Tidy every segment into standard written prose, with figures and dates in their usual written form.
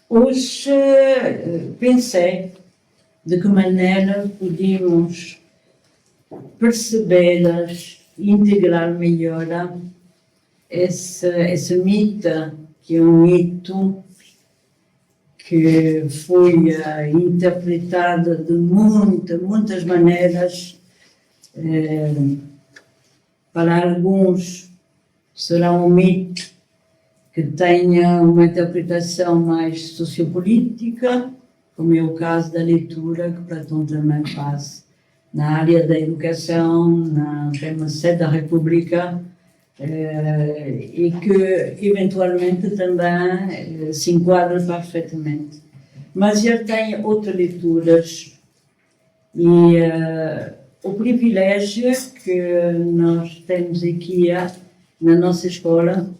Hoje pensei de que maneira podíamos perceber e integrar melhor esse mito, que é um mito que foi interpretado de muitas maneiras. Para alguns será um mito que tenha uma interpretação mais sociopolítica, como é o caso da leitura, que Platão também faz na área da educação, na tema 7 da República, e que eventualmente também se enquadra perfeitamente. Mas ele tem outras leituras e o privilégio que nós temos aqui na nossa escola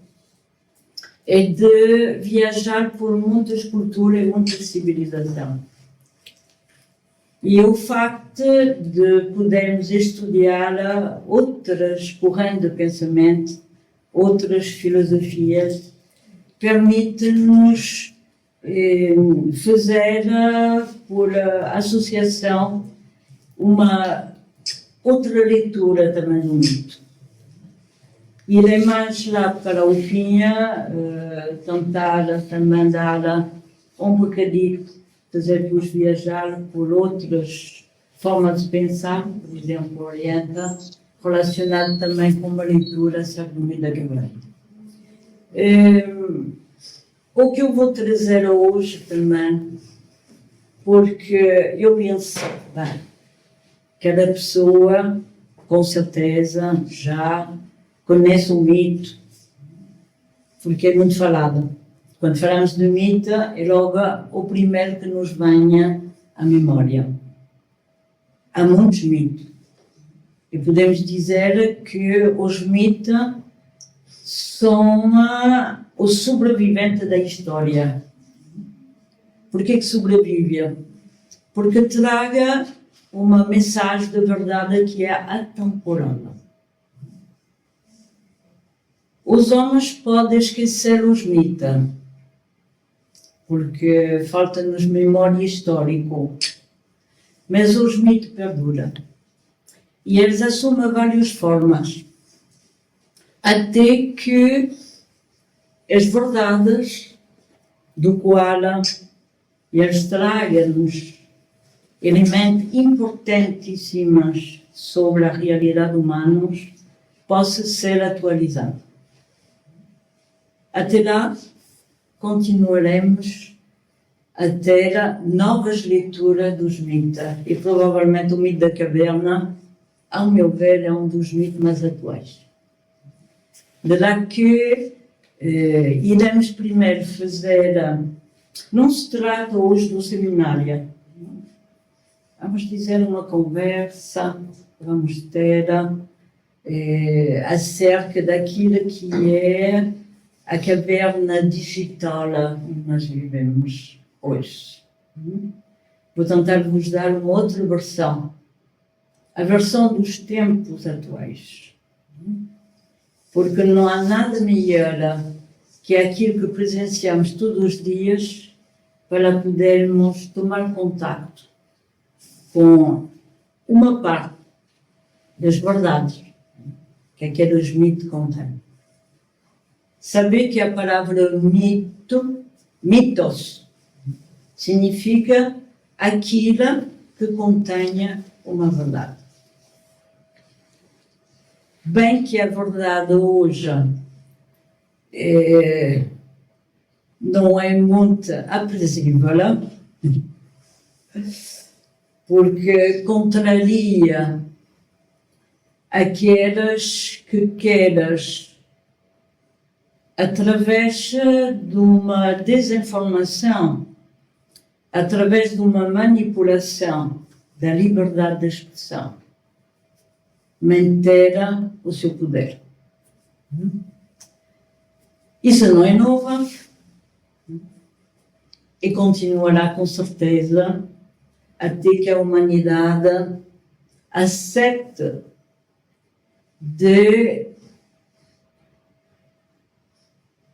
é de viajar por muitas culturas e muitas civilizações. E o facto de podermos estudar outras correntes de pensamento, outras filosofias, permite-nos fazer, por associação, uma outra leitura também do mito. Irei mais lá para o fim, tentar também dar um bocadinho, fazer-vos viajar por outras formas de pensar, por exemplo, o Oriente, relacionado também com uma leitura Sargumim da Guevara. O que eu vou trazer hoje também, porque eu penso, bem, cada pessoa, com certeza, já conhece o mito, porque é muito falado. Quando falamos de mito, é logo o primeiro que nos venha à memória. Há muitos mitos. E podemos dizer que os mitos são o sobrevivente da história. Por que sobrevive? Porque traga uma mensagem de verdade que é atemporal. Os homens podem esquecer os mitos, porque falta-nos memória histórica, mas os mitos perduram. E eles assumem várias formas, até que as verdades do qual eles tragam-nos elementos importantíssimos sobre a realidade humana possam ser atualizados. Até lá, continuaremos a ter novas leituras dos mitos. E provavelmente o mito da caverna, ao meu ver, é um dos mitos mais atuais. De lá que iremos primeiro fazer... Não se trata hoje do seminário. Vamos dizer uma conversa, vamos ter acerca daquilo que é a caverna digital onde nós vivemos hoje. Vou tentar vos dar uma outra versão, a versão dos tempos atuais. Porque não há nada melhor que aquilo que presenciamos todos os dias para podermos tomar contato com uma parte das verdades que aqueles mitos contêm. Saber que a palavra mito, mitos, significa aquilo que contenha uma verdade. Bem que a verdade hoje não é muito aprazível, porque contraria aquelas que queres, através de uma desinformação, através de uma manipulação da liberdade de expressão, manter o seu poder. Isso não é novo e continuará com certeza até que a humanidade aceite de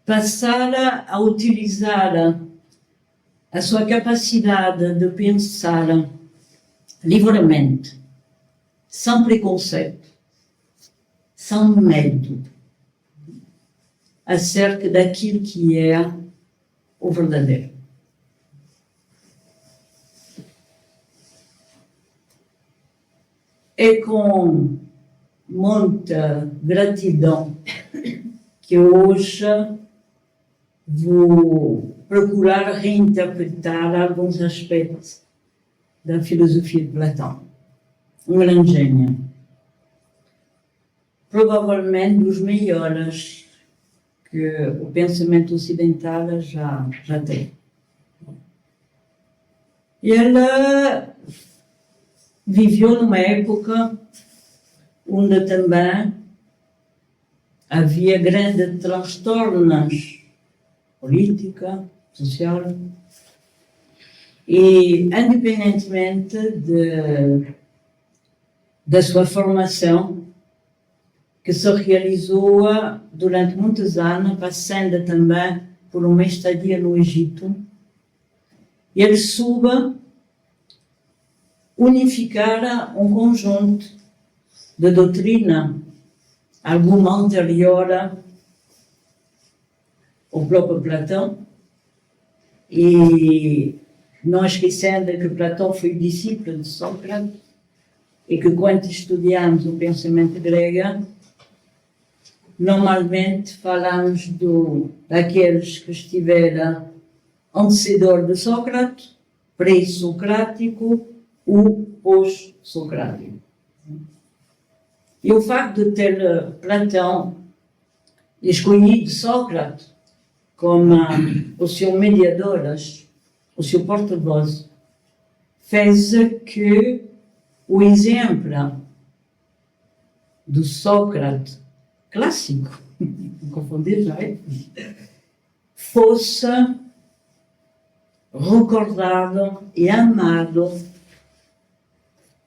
passar a utilizar a sua capacidade de pensar livremente, sem preconceito, sem medo, acerca daquilo que é o verdadeiro. É com muita gratidão que hoje vou procurar reinterpretar alguns aspectos da filosofia de Platão. Um grande gênio. Provavelmente dos melhores que o pensamento ocidental já tem. Ele viveu numa época onde também havia grandes transtornos política, social, e independentemente da sua formação, que se realizou durante muitos anos, passando também por uma estadia no Egito, ele soube unificar um conjunto de doutrina, alguma anterior ao próprio Platão, e não esquecendo que Platão foi discípulo de Sócrates, e que quando estudamos o pensamento grego, normalmente falamos daqueles que estiveram antecedor de Sócrates, pré-socrático ou pós-socrático. E o facto de ter Platão escolhido Sócrates como o seu mediador, o seu porta-voz, fez que o exemplo do Sócrates clássico, não confundir já, fosse recordado e amado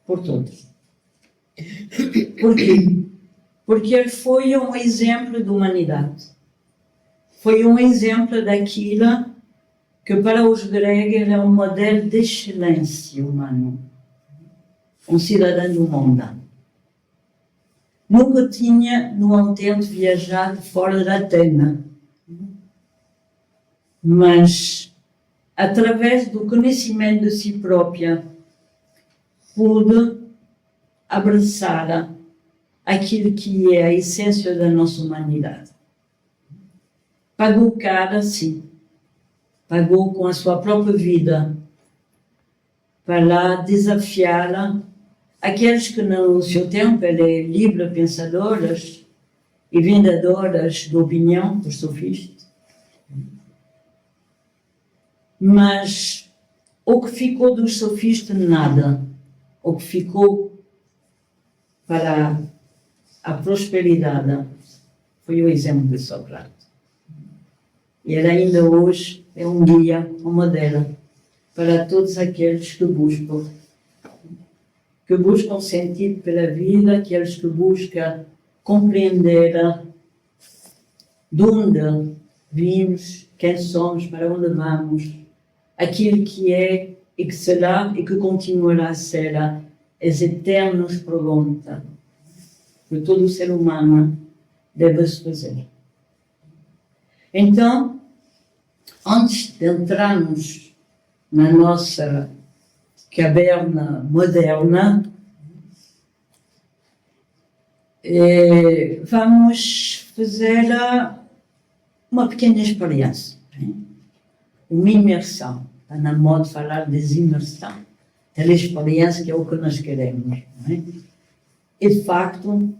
por todos. Por quê? Porque ele foi um exemplo de humanidade. Foi um exemplo daquilo que para os gregos era um modelo de excelência humana. Um cidadão do mundo. Nunca tinha, no intento, viajado fora da Atena. Mas, através do conhecimento de si própria, pude abraçar aquilo que é a essência da nossa humanidade. Pagou caro, sim. Pagou com a sua própria vida para desafiar aqueles que no seu tempo eram livres pensadores e vendedoras de opinião, os sofistas. Mas o que ficou dos sofistas, nada. O que ficou para a prosperidade foi o exemplo de Sócrates. E ele ainda hoje é um guia, um modelo para todos aqueles que buscam sentido pela vida, aqueles que buscam compreender de onde vimos, quem somos, para onde vamos, aquilo que é e que será e que continuará a ser as eternas perguntas que todo ser humano deve se fazer. Então, antes de entrarmos na nossa caverna moderna, vamos fazer uma pequena experiência, uma imersão. Está na moda de falar de imersão, aquela experiência que é o que nós queremos. E, de facto,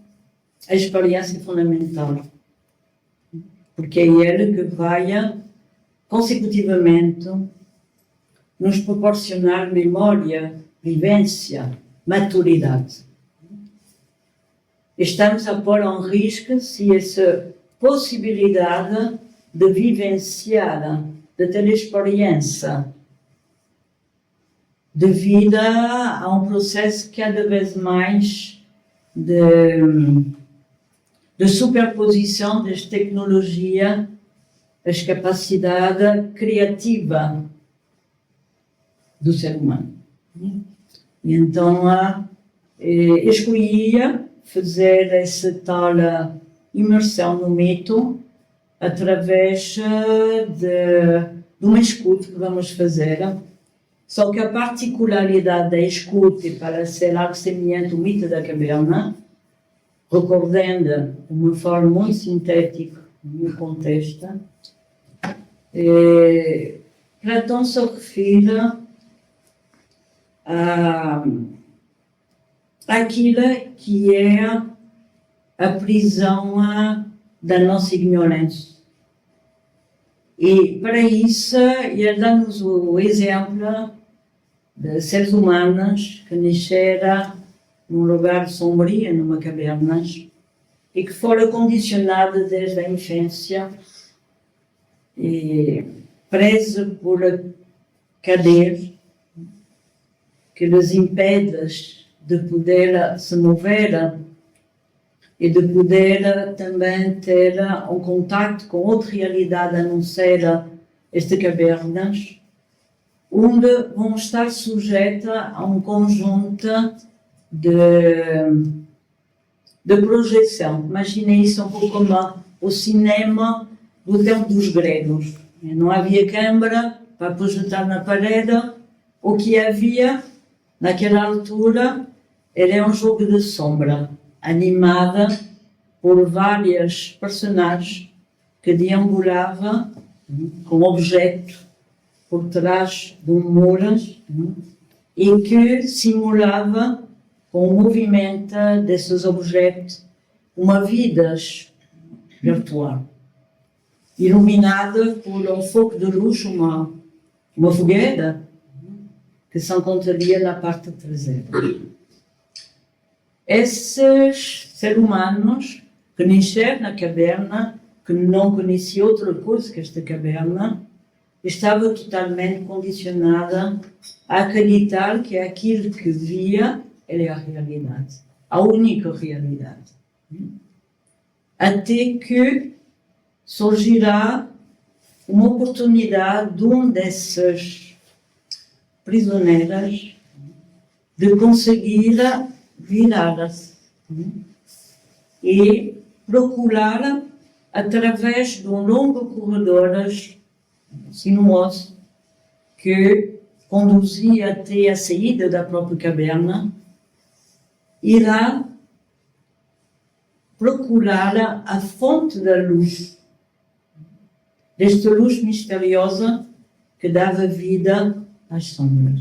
a experiência é fundamental, porque é ele que vai, consecutivamente, nos proporcionar memória, vivência, maturidade. Estamos a pôr em risco se essa possibilidade de vivenciar, de ter experiência devido a um processo cada vez mais de de superposição das tecnologias, as capacidades criativas do ser humano. E então, escolhia fazer essa tal imersão no mito através de uma escuta que vamos fazer. Só que a particularidade da escuta, para ser algo semelhante ao mito da caverna, recordando de uma forma muito sintética no contexto, Platão se refere àquilo que é a prisão da nossa ignorância. E para isso, ele dá-nos o exemplo de seres humanos que nasceram num lugar sombrio, numa caverna, e que foram condicionados desde a infância, e presos por cadeias que lhes impedem de poder se mover e de poder também ter um contato com outra realidade a não ser estas cavernas, onde vão estar sujeitos a um conjunto de projeção. Imaginem isso um pouco como o cinema do tempo dos gregos. Não havia câmara para projetar na parede. O que havia naquela altura era um jogo de sombra, animada por várias personagens que deambulavam com objetos por trás de um muro e que simulava com o movimento desses objetos uma vida virtual, iluminada por um foco de luz, uma fogueira que se encontraria na parte traseira. Esses seres humanos que nasceram na caverna, que não conheciam outra coisa que esta caverna, estavam totalmente condicionados a acreditar que aquilo que via era a realidade, a única realidade. Até que surgirá uma oportunidade de um desses prisioneiros de conseguir virar-se e procurar, através de um longo corredor sinuoso que conduzia até a saída da própria caverna, irá procurar a fonte da luz, desta luz misteriosa que dava vida às sombras.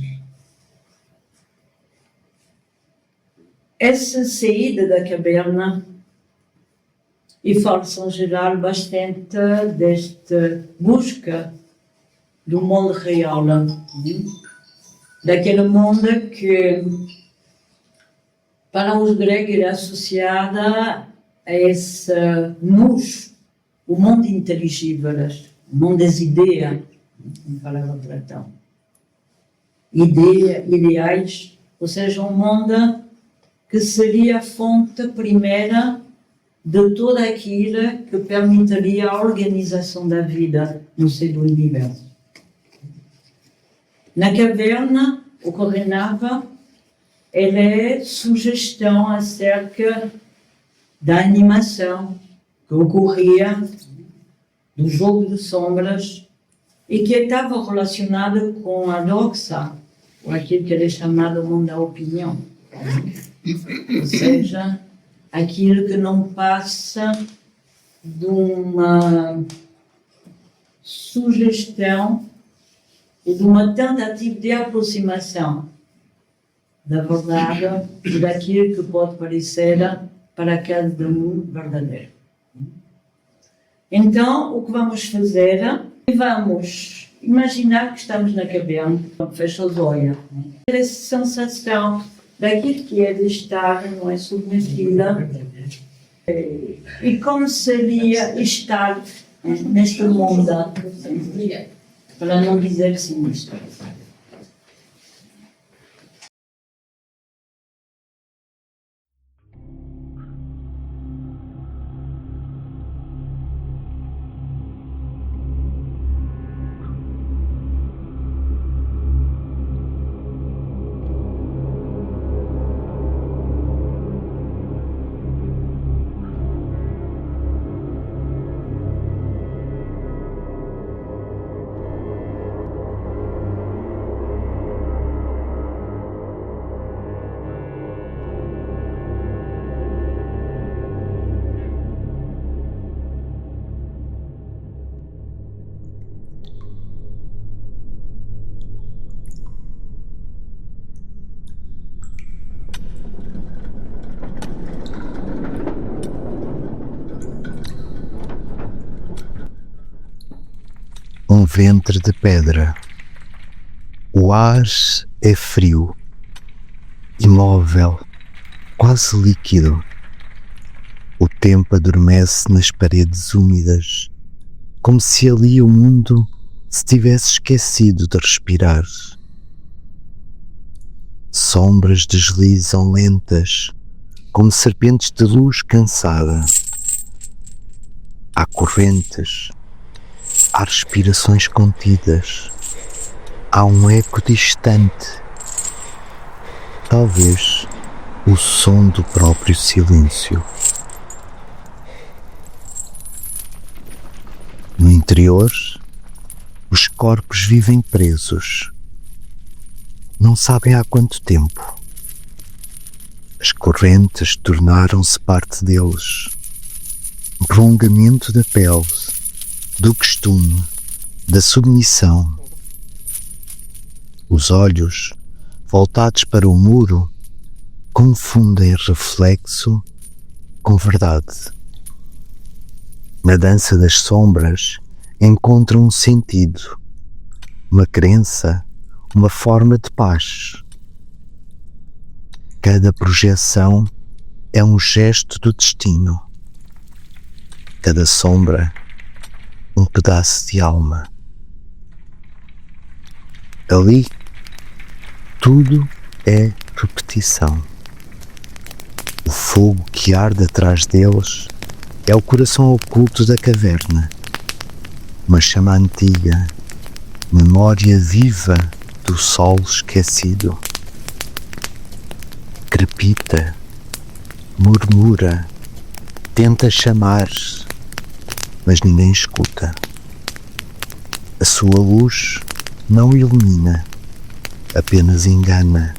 Essa saída da caverna, e fala-se em geral bastante desta busca do mundo real, daquele mundo que para os gregos era associada a esse nous, o mundo inteligível, o mundo das ideias, como falava Platão. Ideais, ou seja, um mundo que seria a fonte primeira de tudo aquilo que permitiria a organização da vida no seio do universo. Na caverna, o que reinava é sugestão acerca da animação que ocorria do jogo de sombras e que estava relacionado com a doxa, ou aquilo que é chamado mundo da opinião. Ou seja, aquilo que não passa de uma sugestão e de uma tentativa de aproximação da verdade e daquilo que pode parecer para cada um verdadeiro. Então, o que vamos fazer? Vamos imaginar que estamos na caverna, fecha os olhos. Essa sensação daquilo que é de estar, não é, submetida, e como seria estar neste mundo, para não dizer sinistro. ventre de pedra. O ar é frio, imóvel, quase líquido. O tempo adormece nas paredes úmidas, como se ali o mundo se tivesse esquecido de respirar. Sombras deslizam lentas, como serpentes de luz cansada. Há correntes, há respirações contidas, há um eco distante, talvez o som do próprio silêncio. No interior, os corpos vivem presos. Não sabem há quanto tempo. As correntes tornaram-se parte deles, um prolongamento da pele, do costume, da submissão. Os olhos, voltados para o muro, confundem reflexo com verdade. Na dança das sombras encontram um sentido, uma crença, uma forma de paz. Cada projeção é um gesto do destino. Cada sombra, um pedaço de alma. Ali, tudo é repetição. O fogo que arde atrás deles é o coração oculto da caverna, uma chama antiga, memória viva do sol esquecido. Crepita, murmura, tenta chamar, mas ninguém escuta. A sua luz não ilumina, apenas engana,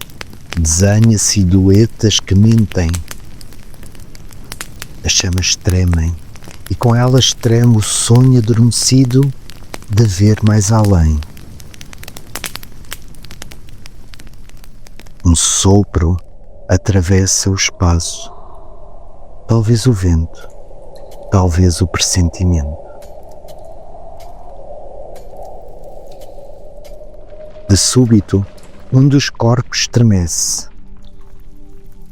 desenha silhuetas que mentem. As chamas tremem, e com elas treme o sonho adormecido de ver mais além. Um sopro atravessa o espaço, talvez o vento, talvez o pressentimento. De súbito, um dos corpos estremece.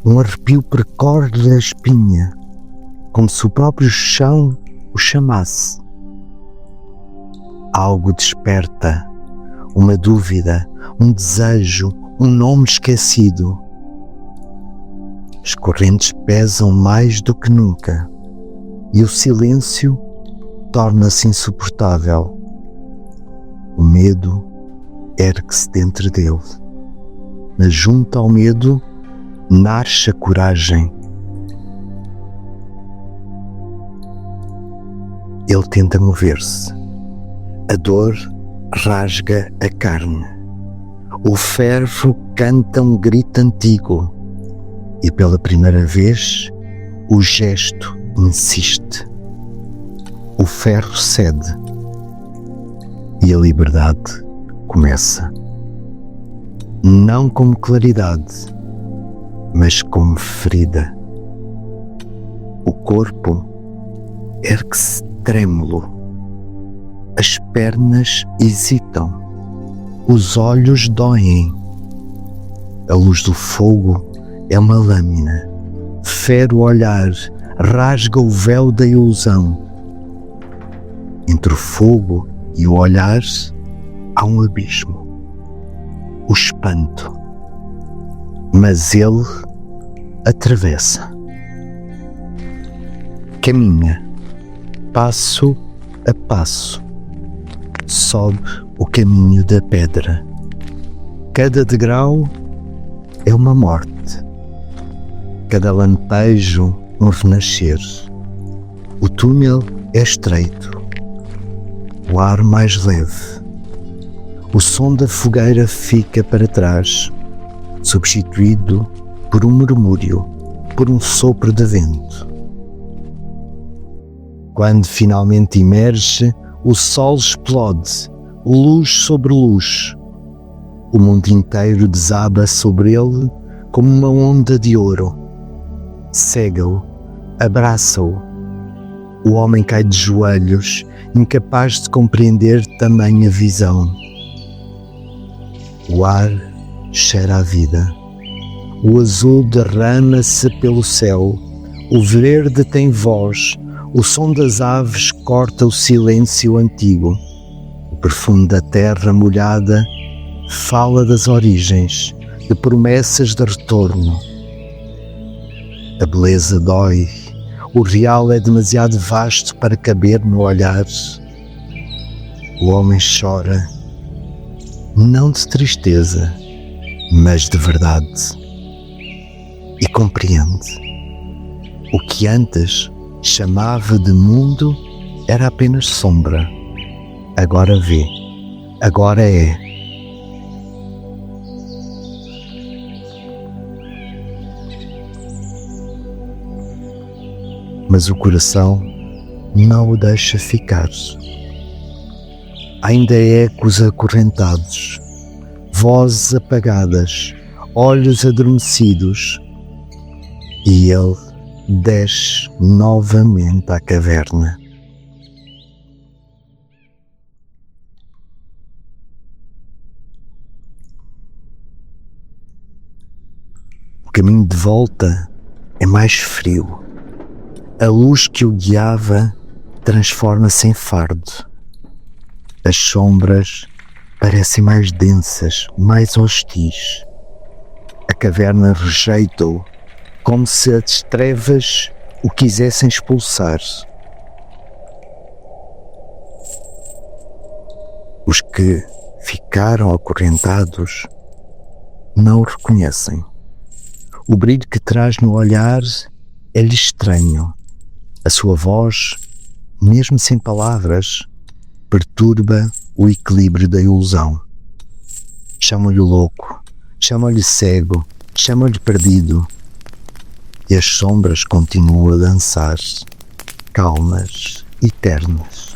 Um arrepio percorre-lhe a espinha, como se o próprio chão o chamasse. Algo desperta, uma dúvida, um desejo, um nome esquecido. As correntes pesam mais do que nunca e o silêncio torna-se insuportável. O medo ergue-se dentro dele, mas junto ao medo nasce a coragem. Ele tenta mover-se. A dor rasga a carne. O ferro canta um grito antigo. E pela primeira vez, o gesto insiste. O ferro cede. E a liberdade começa. Não como claridade, mas como ferida. O corpo ergue-se trêmulo. As pernas hesitam. Os olhos doem. A luz do fogo é uma lâmina. Fere o olhar, rasga o véu da ilusão. Entre o fogo e o olhar há um abismo. O espanto. Mas ele atravessa. Caminha. Passo a passo, sobe o caminho da pedra. Cada degrau é uma morte, cada lampejo um renascer. O túnel é estreito, o ar mais leve. O som da fogueira fica para trás, substituído por um murmúrio, por um sopro de vento. Quando finalmente emerge, o sol explode, luz sobre luz. O mundo inteiro desaba sobre ele como uma onda de ouro. Cega-o, abraça-o. O homem cai de joelhos, incapaz de compreender tamanha visão. O ar cheira a vida. O azul derrama-se pelo céu. O verde tem voz. O som das aves corta o silêncio antigo. O perfume da terra molhada fala das origens, de promessas de retorno. A beleza dói. O real é demasiado vasto para caber no olhar. O homem chora, não de tristeza, mas de verdade. E compreende. O que antes chamava de mundo era apenas sombra. Agora vê, agora é. Mas o coração não o deixa ficar. Ainda ecos acorrentados, vozes apagadas, olhos adormecidos, e ele desce novamente à caverna. O caminho de volta é mais frio. A luz que o guiava transforma-se em fardo. As sombras parecem mais densas, mais hostis. A caverna rejeita-o, como se as trevas o quisessem expulsar. Os que ficaram acorrentados não o reconhecem. O brilho que traz no olhar é-lhe estranho. A sua voz, mesmo sem palavras, perturba o equilíbrio da ilusão. Chamam-lhe louco, chamam-lhe cego, chamam-lhe perdido. E as sombras continuam a dançar, calmas, eternas.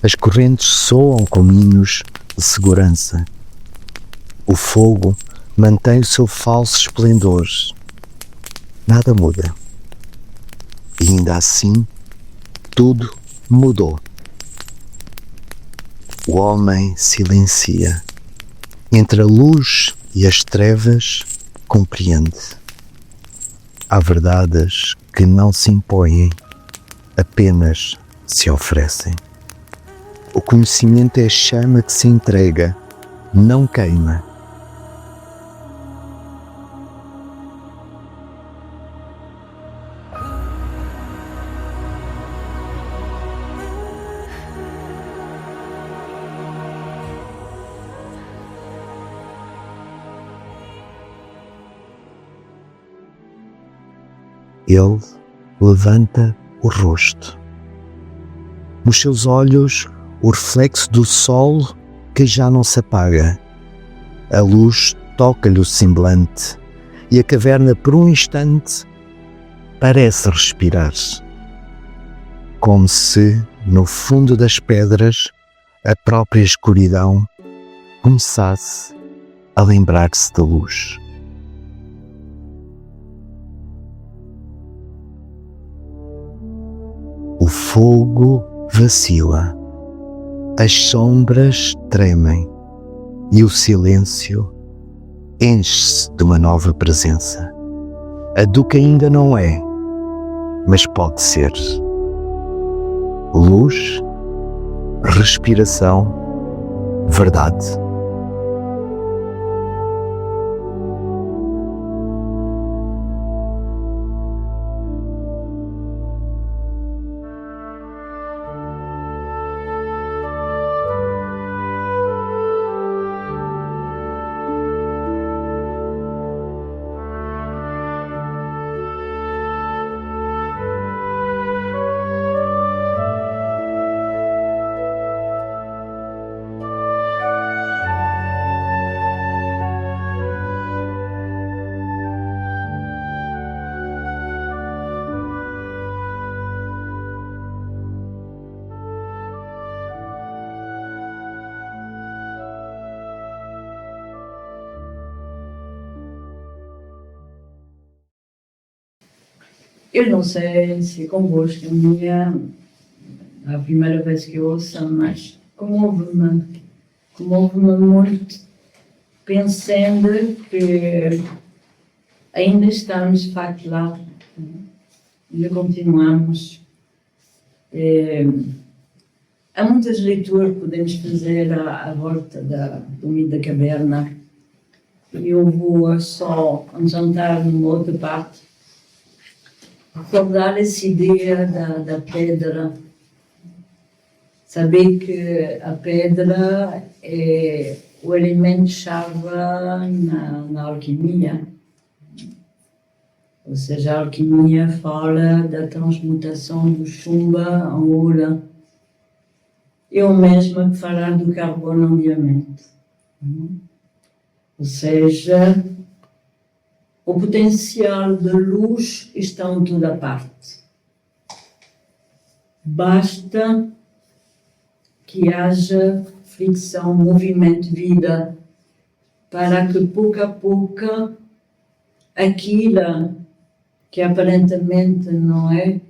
As correntes soam como hinos de segurança. O fogo mantém o seu falso esplendor. Nada muda. E ainda assim, tudo mudou. O homem silencia. Entre a luz e as trevas, compreende. Há verdades que não se impõem, apenas se oferecem. O conhecimento é a chama que se entrega, não queima. Ele levanta o rosto. Nos seus olhos, o reflexo do sol que já não se apaga. A luz toca-lhe o semblante e a caverna, por um instante, parece respirar. Como se, no fundo das pedras, a própria escuridão começasse a lembrar-se da luz. O fogo vacila, as sombras tremem e o silêncio enche-se de uma nova presença. A do que ainda não é, mas pode ser. Luz, respiração, verdade. Eu não sei se é convosco, a minha, a primeira vez que eu ouço, mas comove-me muito, pensando que ainda estamos de facto lá, ainda continuamos. Há muitas leituras que podemos fazer à volta do mito da caverna. Eu vou só jantar numa outra parte, recordar essa ideia da pedra. Saber que a pedra é o elemento-chave na alquimia. Ou seja, a alquimia fala da transmutação do chumbo em ouro. É o mesmo que falar do carbono em diamante. Ou seja, o potencial de luz está em toda parte. Basta que haja fricção, movimento, vida, para que pouco a pouco aquilo que aparentemente não é,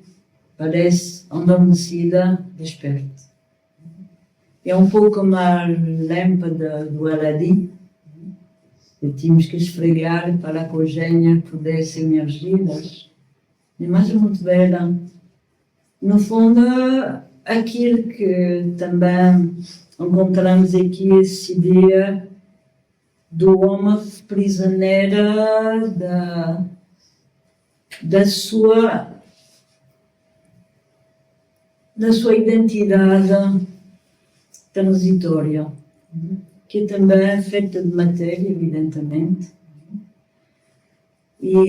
parece adormecida, desperte. É um pouco como a lâmpada do Aladim, que tínhamos que esfregar para que o gênio pudesse emergir. Mas é muito bela. No fundo, aquilo que também encontramos aqui, essa ideia do homem prisioneiro da sua identidade transitória, que também é feita de matéria, evidentemente. E,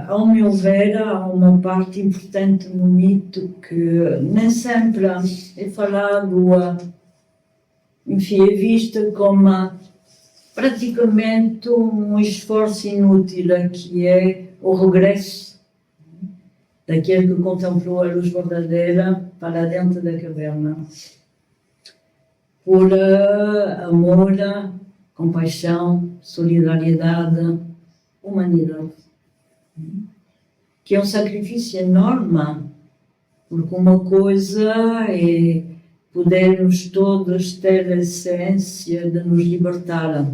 ao meu ver, há uma parte importante no mito que nem sempre é falado, enfim, é vista como praticamente um esforço inútil, que é o regresso daquele que contemplou a luz verdadeira para dentro da caverna. Por amor, compaixão, solidariedade, humanidade. Que é um sacrifício enorme, porque uma coisa é podermos todos ter a essência de nos libertar.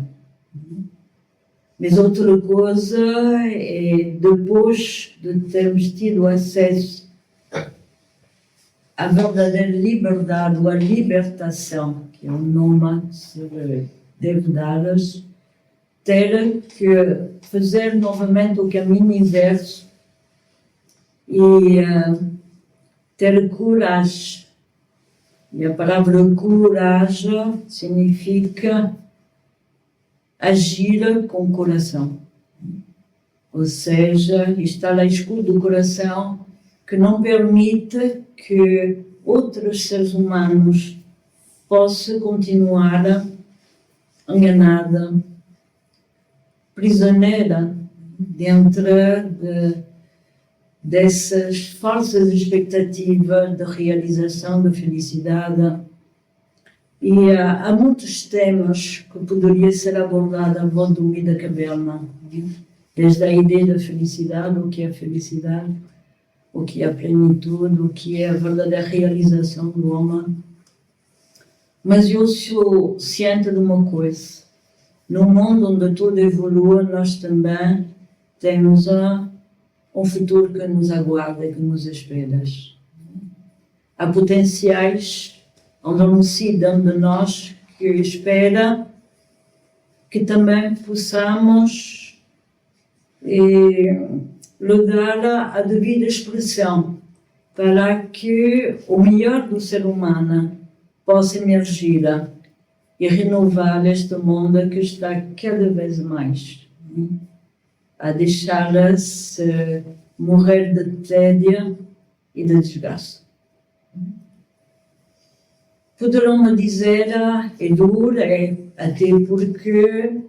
Mas outra coisa é, depois de termos tido acesso à verdadeira liberdade, ou à libertação, que é o nome que se deve dar-lhes, ter que fazer novamente o caminho inverso e ter coragem. E a palavra coragem significa agir com o coração. Ou seja, está lá escudo do coração que não permite que outros seres humanos possam continuar enganada, prisioneira dentro dessas falsas expectativas de realização, de felicidade. E há muitos temas que poderiam ser abordados à volta do mito da caverna, desde a ideia da felicidade, o que é a felicidade, o que é a plenitude, o que é a verdadeira realização do homem. Mas eu sou ciente de uma coisa: no mundo onde tudo evolui, nós também temos um futuro que nos aguarda e que nos espera. Há potenciais adormecidos dentro de nós que espera que também possamos lhe dar a devida expressão para que o melhor do ser humano possa emergir e renovar este mundo que está cada vez mais a deixar-se morrer de tédio e de desgaste. Poderão-me dizer, é duro, até porque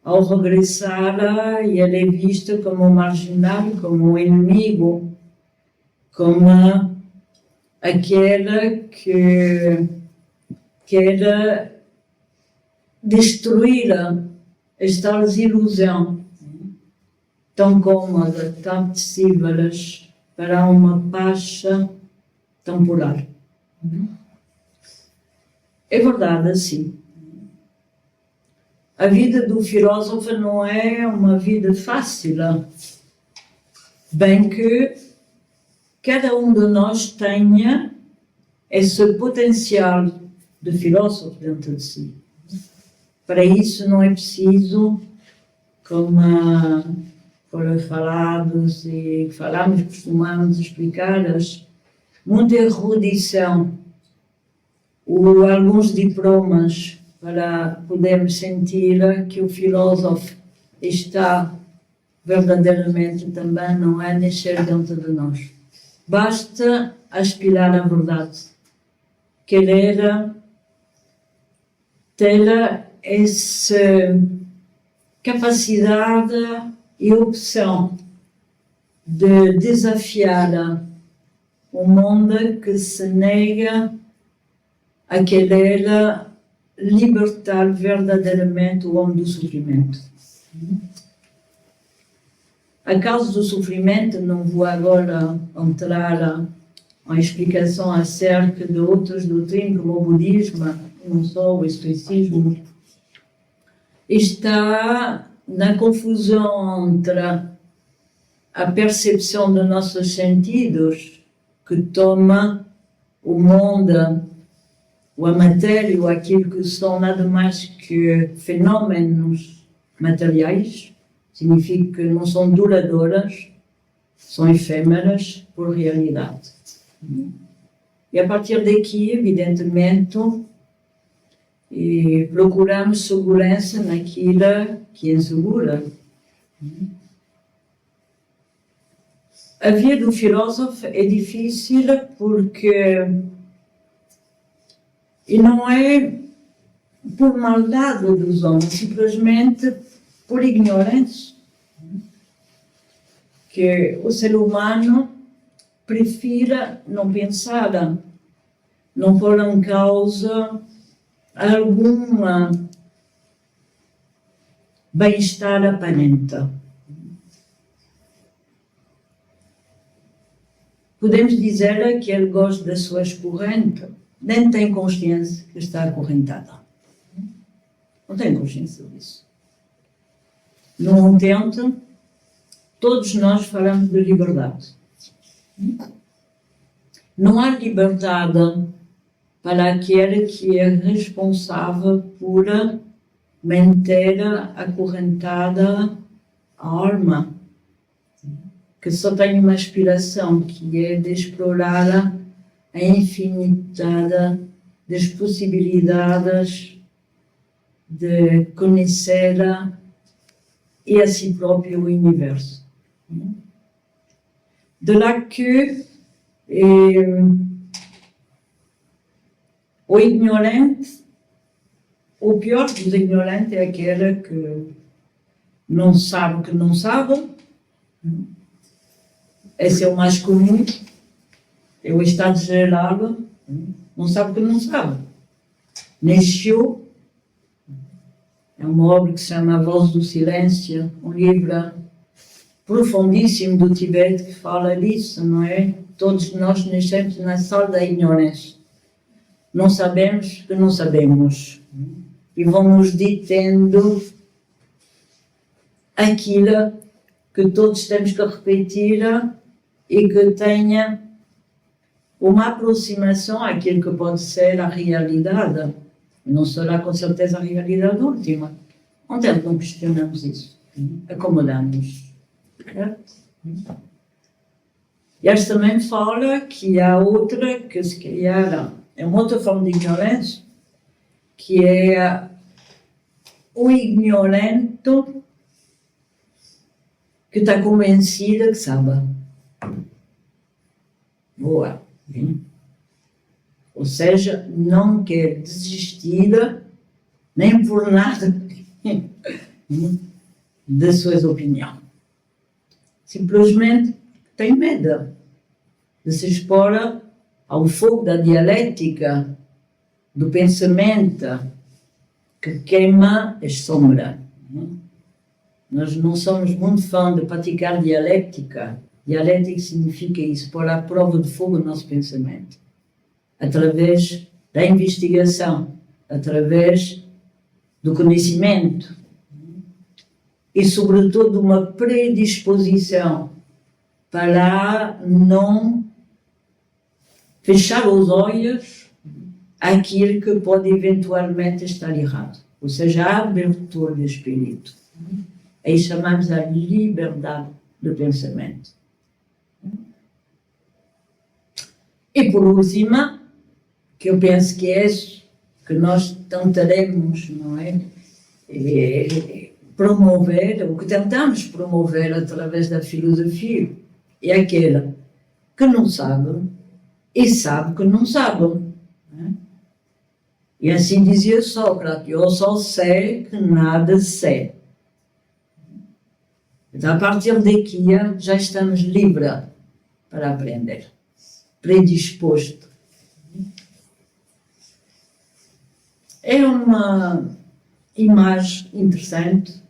ao regressar ele é visto como um marginal, como um inimigo, como aquele que quer destruir as tais ilusões tão cômodas, tão acessíveis para uma paz temporal. É verdade, assim. A vida do filósofo não é uma vida fácil, bem que cada um de nós tenha esse potencial de filósofo dentro de si. Para isso não é preciso, como foram falados e costumamos explicar, muita erudição ou alguns diplomas para podermos sentir que o filósofo está verdadeiramente também, não é nascer dentro de nós. Basta aspirar à verdade, querer ter essa capacidade e opção de desafiar o mundo que se nega a querer libertar verdadeiramente o homem do sofrimento. A causa do sofrimento, não vou agora entrar em explicação acerca de outras doutrinas, como o budismo, não só o estoicismo, está na confusão entre a percepção dos nossos sentidos, que toma o mundo, ou a matéria, ou aquilo que são nada mais que fenómenos materiais, significa que não são duradouras, são efêmeras por realidade. E a partir daqui, evidentemente, procuramos segurança naquilo que é insegura. A vida do filósofo é difícil porque e não é por maldade dos homens, simplesmente por ignorância. Que o ser humano prefira não pensar, não pôr em causa alguma bem-estar aparente. Podemos dizer que ele gosta das suas correntes, nem tem consciência que está acorrentada. Não tem consciência disso. No entanto, todos nós falamos de liberdade. Não há liberdade para aquele que é responsável por manter acorrentada a alma, que só tem uma aspiração, que é de explorar a infinidade das possibilidades de conhecer e a si próprio o universo. De lá que o ignorante, o pior dos ignorantes é aquele que não sabe que não sabe. Esse é o mais comum, é o estado geral, não sabe que não sabe. Nasceu, é uma obra que se chama A Voz do Silêncio, um livro profundíssimo do Tibete que fala disso, não é? Todos nós nascemos na sala da ignorância. Não sabemos que não sabemos. E vamos ditando aquilo que todos temos que repetir e que tenha uma aproximação àquilo que pode ser a realidade. Não será com certeza a realidade última. Onde não questionamos isso? Acomodamos. E este também fala que há outra, que se calhar é uma outra forma de ignorância, que é o ignorante que está convencido que sabe. Boa. Ou seja, não quer desistir nem por nada das suas opiniões. Simplesmente tem medo de se expor ao fogo da dialética, do pensamento que queima as sombras. Nós não somos muito fãs de praticar dialética, Dialética significa isso, pôr à prova de fogo o nosso pensamento, através da investigação, através do conhecimento e, sobretudo, uma predisposição para não fechar os olhos àquilo que pode eventualmente estar errado. Ou seja, a abertura do espírito. Aí chamamos a liberdade do pensamento. E por último, que eu penso que é isso que nós tentaremos, não é? Promover, o que tentamos promover através da filosofia, é aquela que não sabe e sabe que não sabe. Não é? E assim dizia Sócrates: eu só sei que nada sei. Então, a partir daqui já estamos livres para aprender, predisposto. É uma imagem interessante,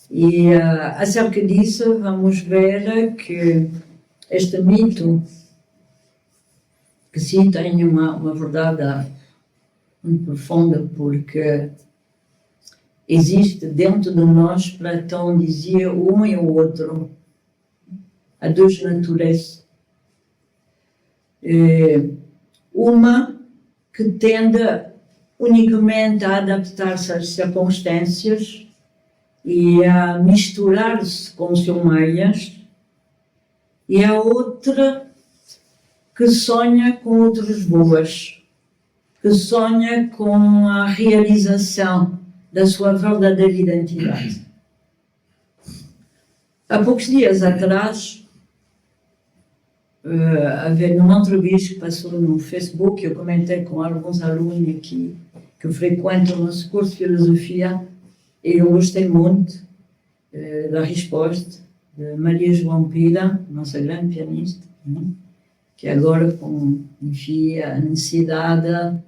e acerca disso vamos ver que este mito, que sim tem uma verdade muito profunda, porque existe dentro de nós, Platão dizia, um e o outro, há duas naturezas. Uma que tende unicamente a adaptar-se às circunstâncias e a misturar-se com os seus meios, e a outra que sonha com outros voos, que sonha com a realização da sua verdadeira identidade. Há poucos dias atrás, numa entrevista que passou no Facebook, eu comentei com alguns alunos aqui que frequentam o nosso curso de filosofia, e eu gostei muito da resposta de Maria João Pira, nossa grande pianista, que agora, enfim, a necessidade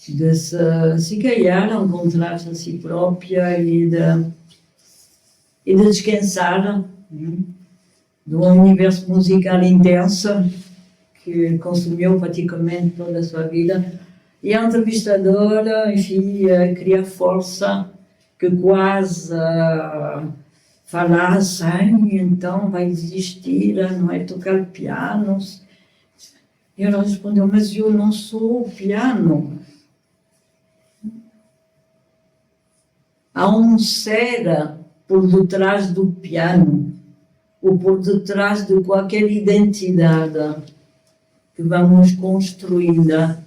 de se calhar encontrar-se a si própria e de descansar de um universo musical intenso que consumiu praticamente toda a sua vida. E a entrevistadora, enfim, queria força que quase falasse: então vai desistir, não é tocar piano. E ela respondeu: mas eu não sou o piano. Há um ser por detrás do piano, ou por detrás de qualquer identidade que vamos construindo.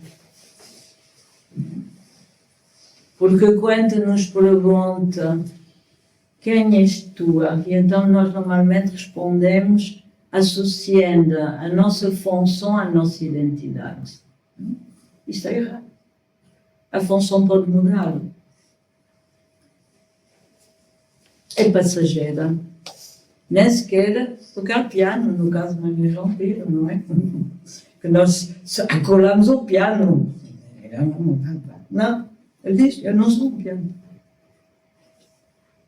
Porque quando nos pergunta quem és tu, e então nós normalmente respondemos associando a nossa função à nossa identidade. Isto é errado. A função pode mudar. É passageira. Nem sequer tocar piano, no caso de Maria João Pira, não é? Que nós acolamos o piano. Não, ele diz: eu não sou um piano.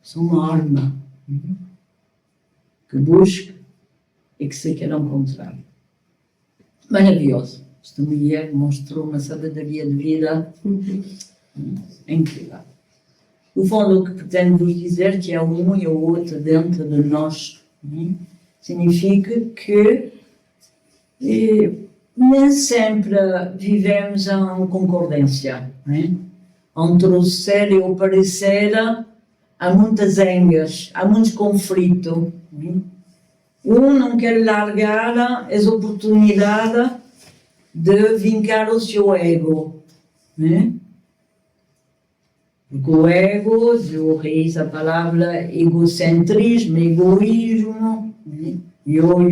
Sou uma alma que busca e que se quer encontrar. Maravilhoso. Esta mulher mostrou uma sabedoria de vida incrível. No fundo, o que pretendo vos dizer que é um e o outro dentro de nós, significa que nem sempre vivemos em concordância. Entre o ser e o parecer há muitas engas, há muitos conflitos. Um não quer largar as oportunidades de vincar o seu ego. Porque o ego, eu reis a palavra egocentrismo, egoísmo, eu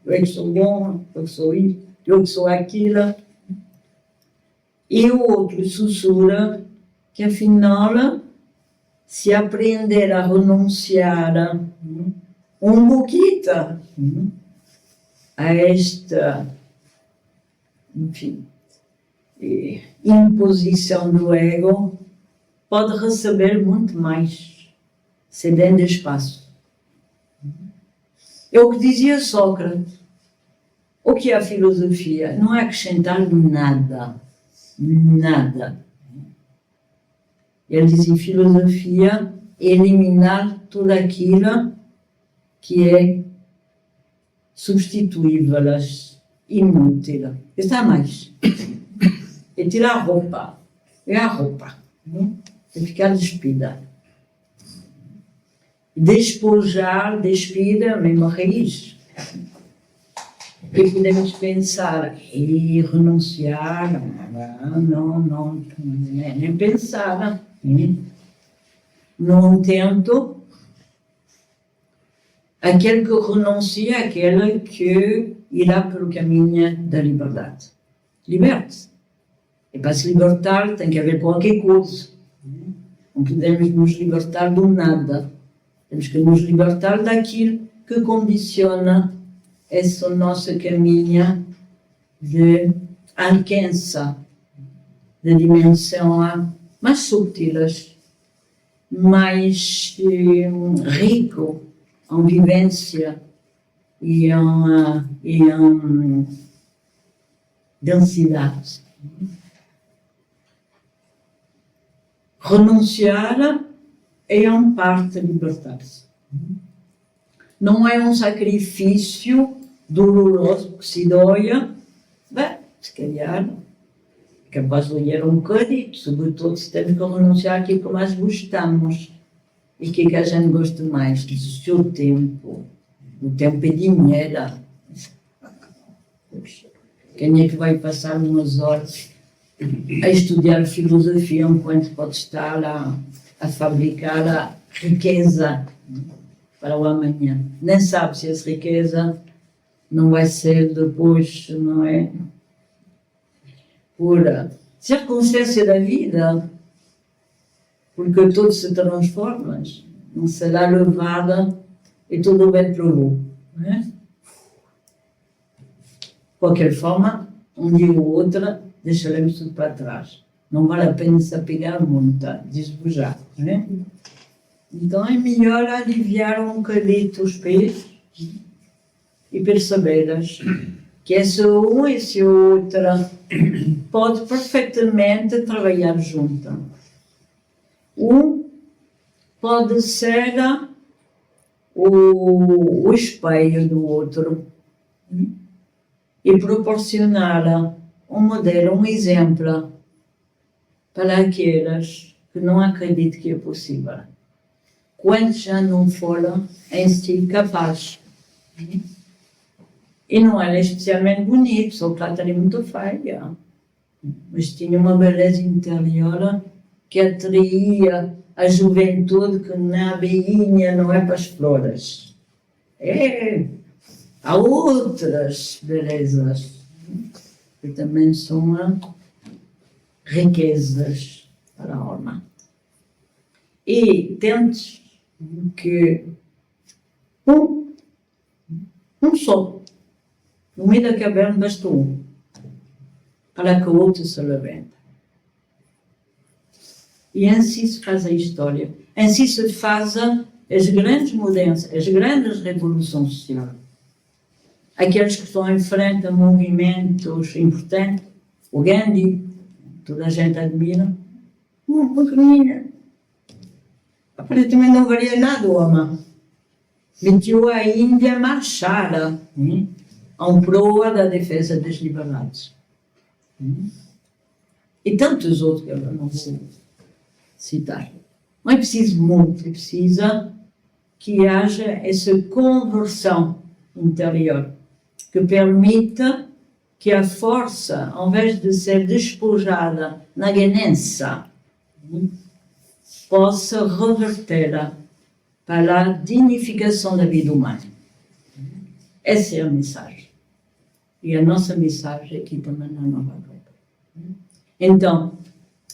é que sou bom, eu sou isso, eu que sou aquilo. E o outro sussurra que afinal, se aprender a renunciar um pouquinho a esta, enfim, imposição do ego, pode receber muito mais, cedendo espaço. É o que dizia Sócrates. O que é a filosofia? Não é acrescentar nada. Nada. Ele dizia, filosofia é eliminar tudo aquilo que é substituível, inútil. Está mais. É tirar a roupa. É a roupa. É ficar despida. Despojar, despida, a mesma raiz. E podemos pensar e renunciar. Não, nem pensar. No entanto, aquele que renuncia é aquele que irá pelo caminho da liberdade. Liberte-se. E para se libertar tem que haver qualquer coisa. Não podemos nos libertar do nada. Temos que nos libertar daquilo que condiciona esse nosso caminho de alcance, de dimensão mais sutis, mais rico em vivência e em densidade. Renunciar é uma parte de libertar-se. Não é um sacrifício doloroso que se doia. Bem, se calhar, é capaz de doer um bocadinho, sobretudo se temos que renunciar àquilo que mais gostamos. E o que a gente gosta mais? Do seu tempo. O tempo é dinheiro. Quem é que vai passar umas horas a estudar filosofia enquanto pode estar a fabricar a riqueza para o amanhã? Nem sabe se essa riqueza não vai ser depois, não é? Por circunstância da vida, porque tudo se transforma, não será levada e tudo bem provou, não é? De qualquer forma, um dia ou outro, deixaremos tudo para trás. Não vale a pena se apegar muito, diz-vos já, não é? Então é melhor aliviar um bocadinho os pés e perceberes que esse um e esse outro pode perfeitamente trabalhar junto. Um pode ser o espelho do outro e proporcionar um modelo, um exemplo para aqueles que não acreditam que é possível, quando já não foram em si capazes. E não era especialmente bonito, só que ela era muito feia, mas tinha uma beleza interior que atraía a juventude que na abelhinha não é para as flores. Há outras belezas que também são riquezas para a alma. E tentes que um só, no meio da caverna basta um, para que o outro se levante. E assim se faz a história, assim se fazem as grandes mudanças, as grandes revoluções sociais. Aqueles que estão em frente a movimentos importantes, o Gandhi, toda a gente admira, uma pequenina, aparentemente não valia nada o homem. Metiu a Índia a marchar em prol da defesa das liberdades. E tantos outros que eu não vou citar. Não é preciso muito, é preciso que haja essa conversão interior que permita que a força, ao invés de ser despojada na ganância, possa reverter para a dignificação da vida humana. Essa é a mensagem. E a nossa mensagem aqui também na Nova Europa. Então,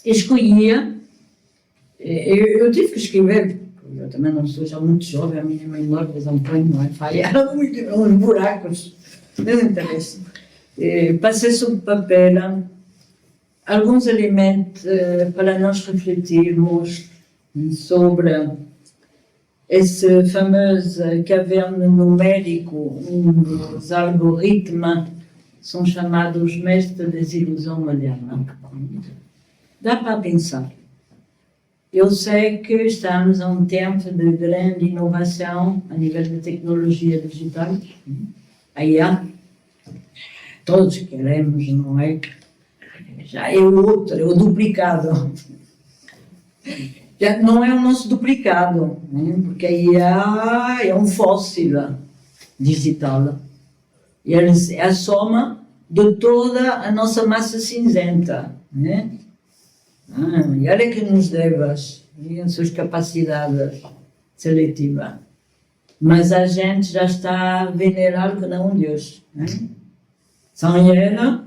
escolhia, eu tive que escrever, eu também não sou já muito jovem, a minha memória de vez em quando não é falhar, uns buracos, não interessa. Passei sobre papel alguns elementos para nós refletirmos sobre esse famoso caverna numérico, dos algoritmos, são chamados mestres das ilusões modernas. Dá para pensar. Eu sei que estamos a um tempo de grande inovação a nível de tecnologia digital. Aí há, todos queremos, não é? Já é o outro, é o duplicado. Já não é o nosso duplicado, né? Porque a IA é um fóssil digital. E é a soma de toda a nossa massa cinzenta, né? E olha que nos deve as suas capacidades seletivas. Mas a gente já está a venerar cada um Deus, né? Sem ela,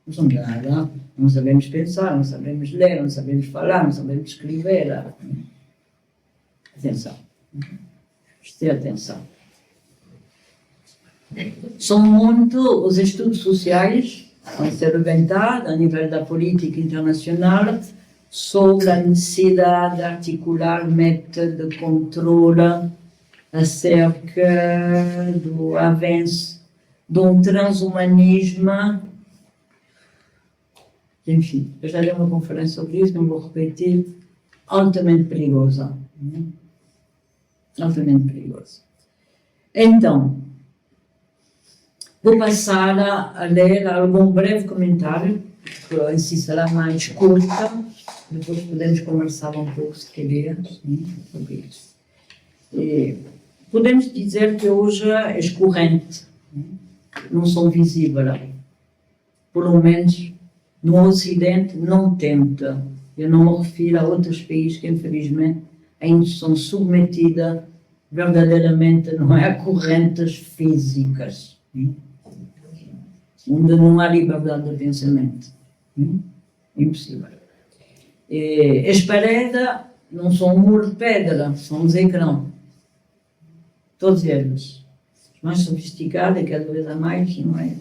não somos nada. Não sabemos pensar, não sabemos ler, não sabemos falar, não sabemos escrever. Atenção. Preste atenção. São muito os estudos sociais a ser inventados a nível da política internacional sobre a necessidade de articular métodos de controle acerca do avanço de um transhumanismo. Enfim, eu já dei uma conferência sobre isso, não vou repetir, altamente perigosa. Altamente perigosa. Então, vou passar a ler algum breve comentário, que assim será mais curta, depois podemos conversar um pouco, se quiser, sobre isso. Podemos dizer que hoje as correntes não são visíveis, pelo menos no Ocidente não tenta. Eu não me refiro a outros países que, infelizmente, ainda são submetidos verdadeiramente, não é, a correntes físicas, onde não há liberdade de pensamento. Impossível. As paredes não são um muro de pedra, são os ecrãs. Todos eles. Os mais sofisticados, cada vez a mais, não é?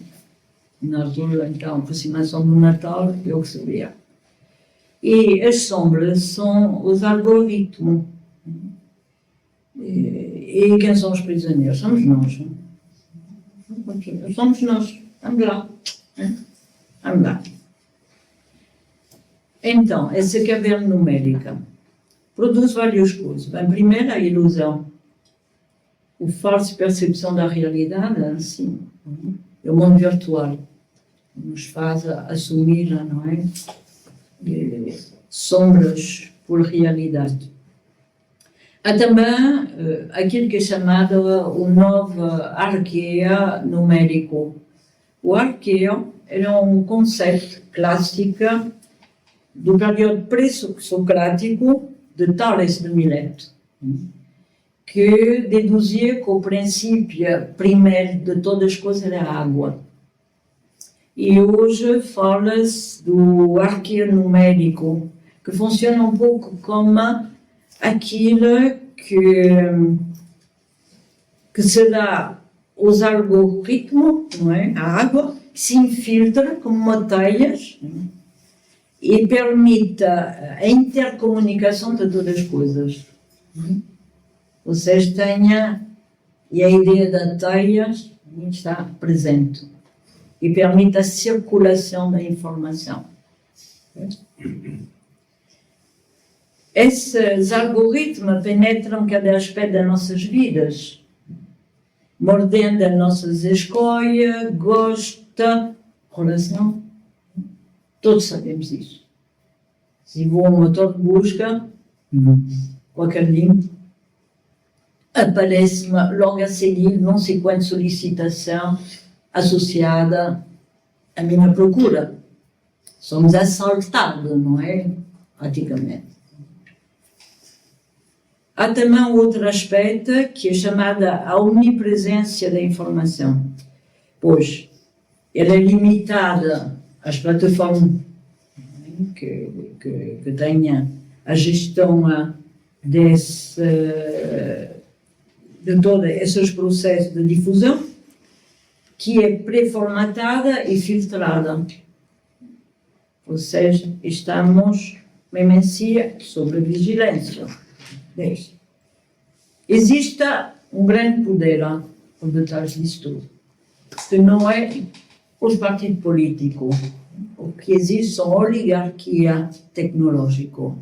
Na altura, então, aproximação do Natal, eu recebia. E as sombras são os algoritmos. E quem são os prisioneiros? Somos nós. Somos nós. Vamos lá. Vamos lá. Então, essa caverna numérica produz várias coisas. Bem, primeiro, a ilusão. A falsa percepção da realidade, assim, é o mundo virtual. Nos faz assumir, não é? Sombras por realidade. Há também aquilo que é chamado o novo arqueia numérico. O arqueia era um conceito clássico do período pré-socrático de Tales de Mileto, que deduzia que o princípio primeiro de todas as coisas era a água. E hoje fala-se do arqueia numérico, que funciona um pouco como aquilo que se dá aos algoritmos, não é? A água, que se infiltra como manteigas e permite a intercomunicação de todas as coisas. Vocês tenham, e a ideia da teia está presente, e permite a circulação da informação. Esses algoritmos penetram cada aspecto das nossas vidas, mordendo as nossas escolhas, gosto, relação. Todos sabemos isso. Se vou a um motor de busca, qualquer link, aparece-me logo a seguir não sei quanta solicitação associada à minha procura. Somos assaltados, não é? Praticamente. Há também outro aspecto que é chamada a omnipresença da informação, pois ela é limitada às plataformas que tenham a gestão de todos esses processos de difusão, que é pré-formatada e filtrada. Ou seja, estamos mesmo em si sob vigilância. existe um grande poder por detrás disso tudo, que não é os partidos políticos. O que existe são oligarquia tecnológica,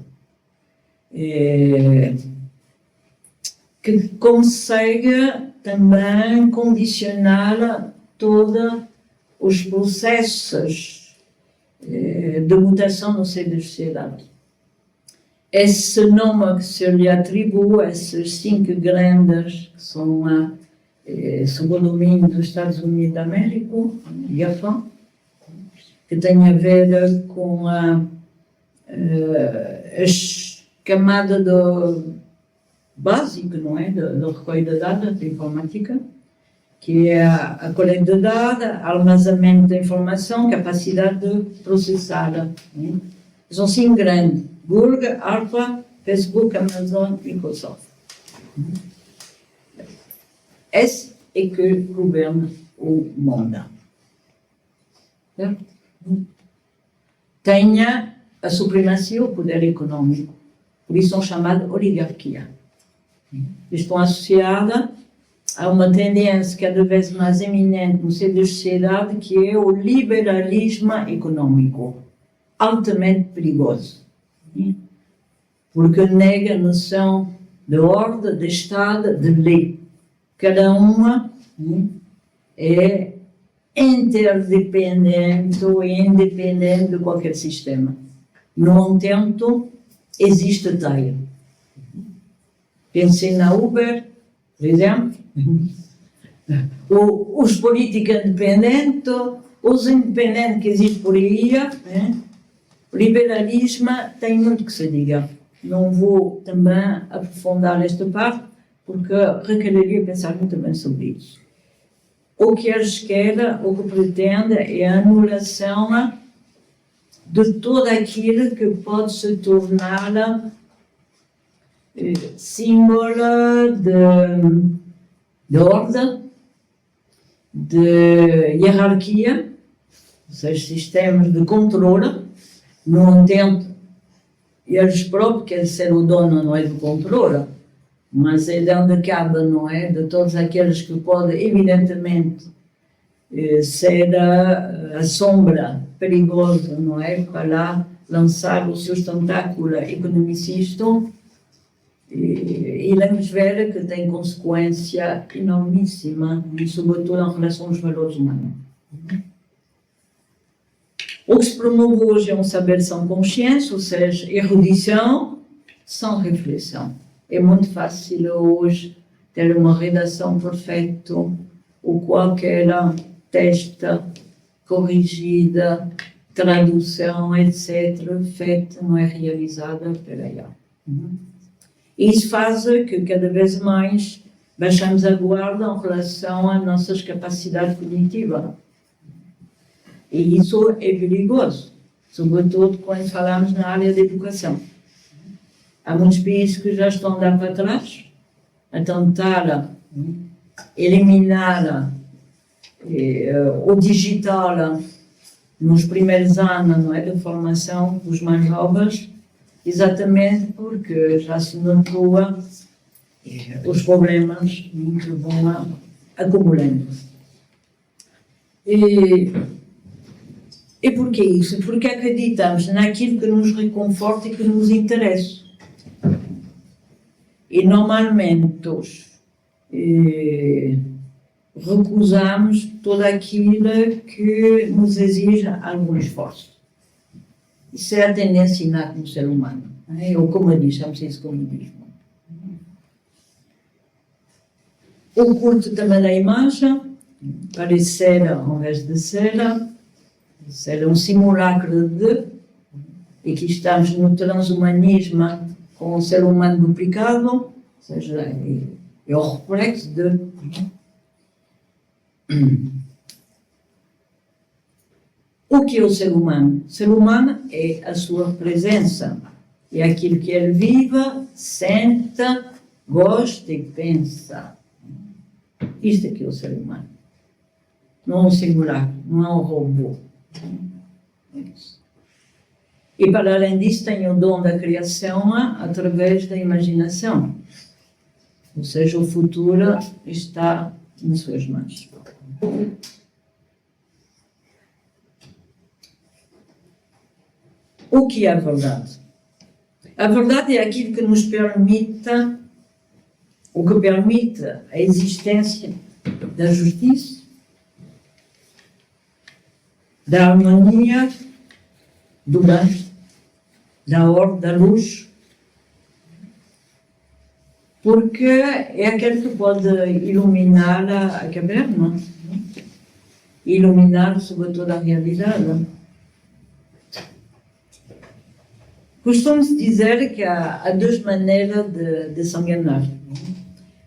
que consegue também condicionar todos os processos de mutação no seio da sociedade. Esse nome que se lhe atribui, esses 5 grandes, que são sob o domínio dos Estados Unidos da América, GAFA, que tem a ver com as camadas básicas, não é? Do recolho de dados, de informática, que é a coleta de dados, armazenamento de informação, capacidade de processá-la. São 5 grandes: Google, Alpha, Facebook, Amazon, Microsoft. Esse é que governa o mundo. Certo? Tenha a supremacia, o poder econômico. Por isso são chamadas oligarquia. Estão associadas a uma tendência cada vez mais eminente no seio da sociedade, que é o liberalismo econômico, altamente perigoso, porque nega a noção de ordem, de Estado, de lei. Cada uma é interdependente ou independente de qualquer sistema. No entanto, existe teia. Pensem na Uber, por exemplo, os políticos independentes, os independentes que existem por aí. O liberalismo tem muito que se diga. Não vou também aprofundar esta parte, porque requeriria pensar muito bem sobre isso. O que a esquerda, o que pretende, é a anulação de tudo aquilo que pode se tornar símbolo de ordem, de hierarquia, ou seja, sistemas de controle. No entanto, eles próprios querem ser o dono, não é, do controle, mas é de onde cabe, não é, de todos aqueles que podem, evidentemente, ser a sombra perigosa, não é, para lançar o seu tentáculo economicista, e vamos ver que tem consequência enormíssima, sobretudo em relação aos valores humanos. O que se promove hoje é um saber sem consciência, ou seja, erudição sem reflexão. É muito fácil hoje ter uma redação perfeita ou qualquer texto corrigida, tradução, etc., feita, não é realizada pela IA. Isso faz que cada vez mais baixamos a guarda em relação às nossas capacidades cognitivas. E isso é perigoso, sobretudo quando falamos na área da educação. Há muitos países que já estão a dar para trás, a tentar eliminar o digital nos primeiros anos, não é, de formação dos mais jovens, exatamente porque já se notou os problemas que vão acumulando. E porquê isso? Porque acreditamos naquilo que nos reconforta e que nos interessa. E normalmente recusamos todo aquilo que nos exige algum esforço. Isso é a tendência inata no ser humano. Ou como eu disse, chama-se isso comunismo. O culto também da imagem, parecer ao invés de ser um simulacro de, e que estamos no transhumanismo com o ser humano duplicado, ou seja, é o reflexo de. O que é o ser humano? O ser humano é a sua presença, é aquilo que ele vive, sente, gosta e pensa. Isto aqui é o ser humano. Não é um simulacro, não é um robô. E para além disso tem o dom da criação através da imaginação. Ou seja, o futuro está nas suas mãos. O que é a verdade? A verdade é aquilo que nos permite, o que permite a existência da justiça, da harmonia, do bem, da ordem, da luz, porque é aquele que pode iluminar a caverna, iluminar sobre toda a realidade. Costuma-se dizer que há duas maneiras de se enganar.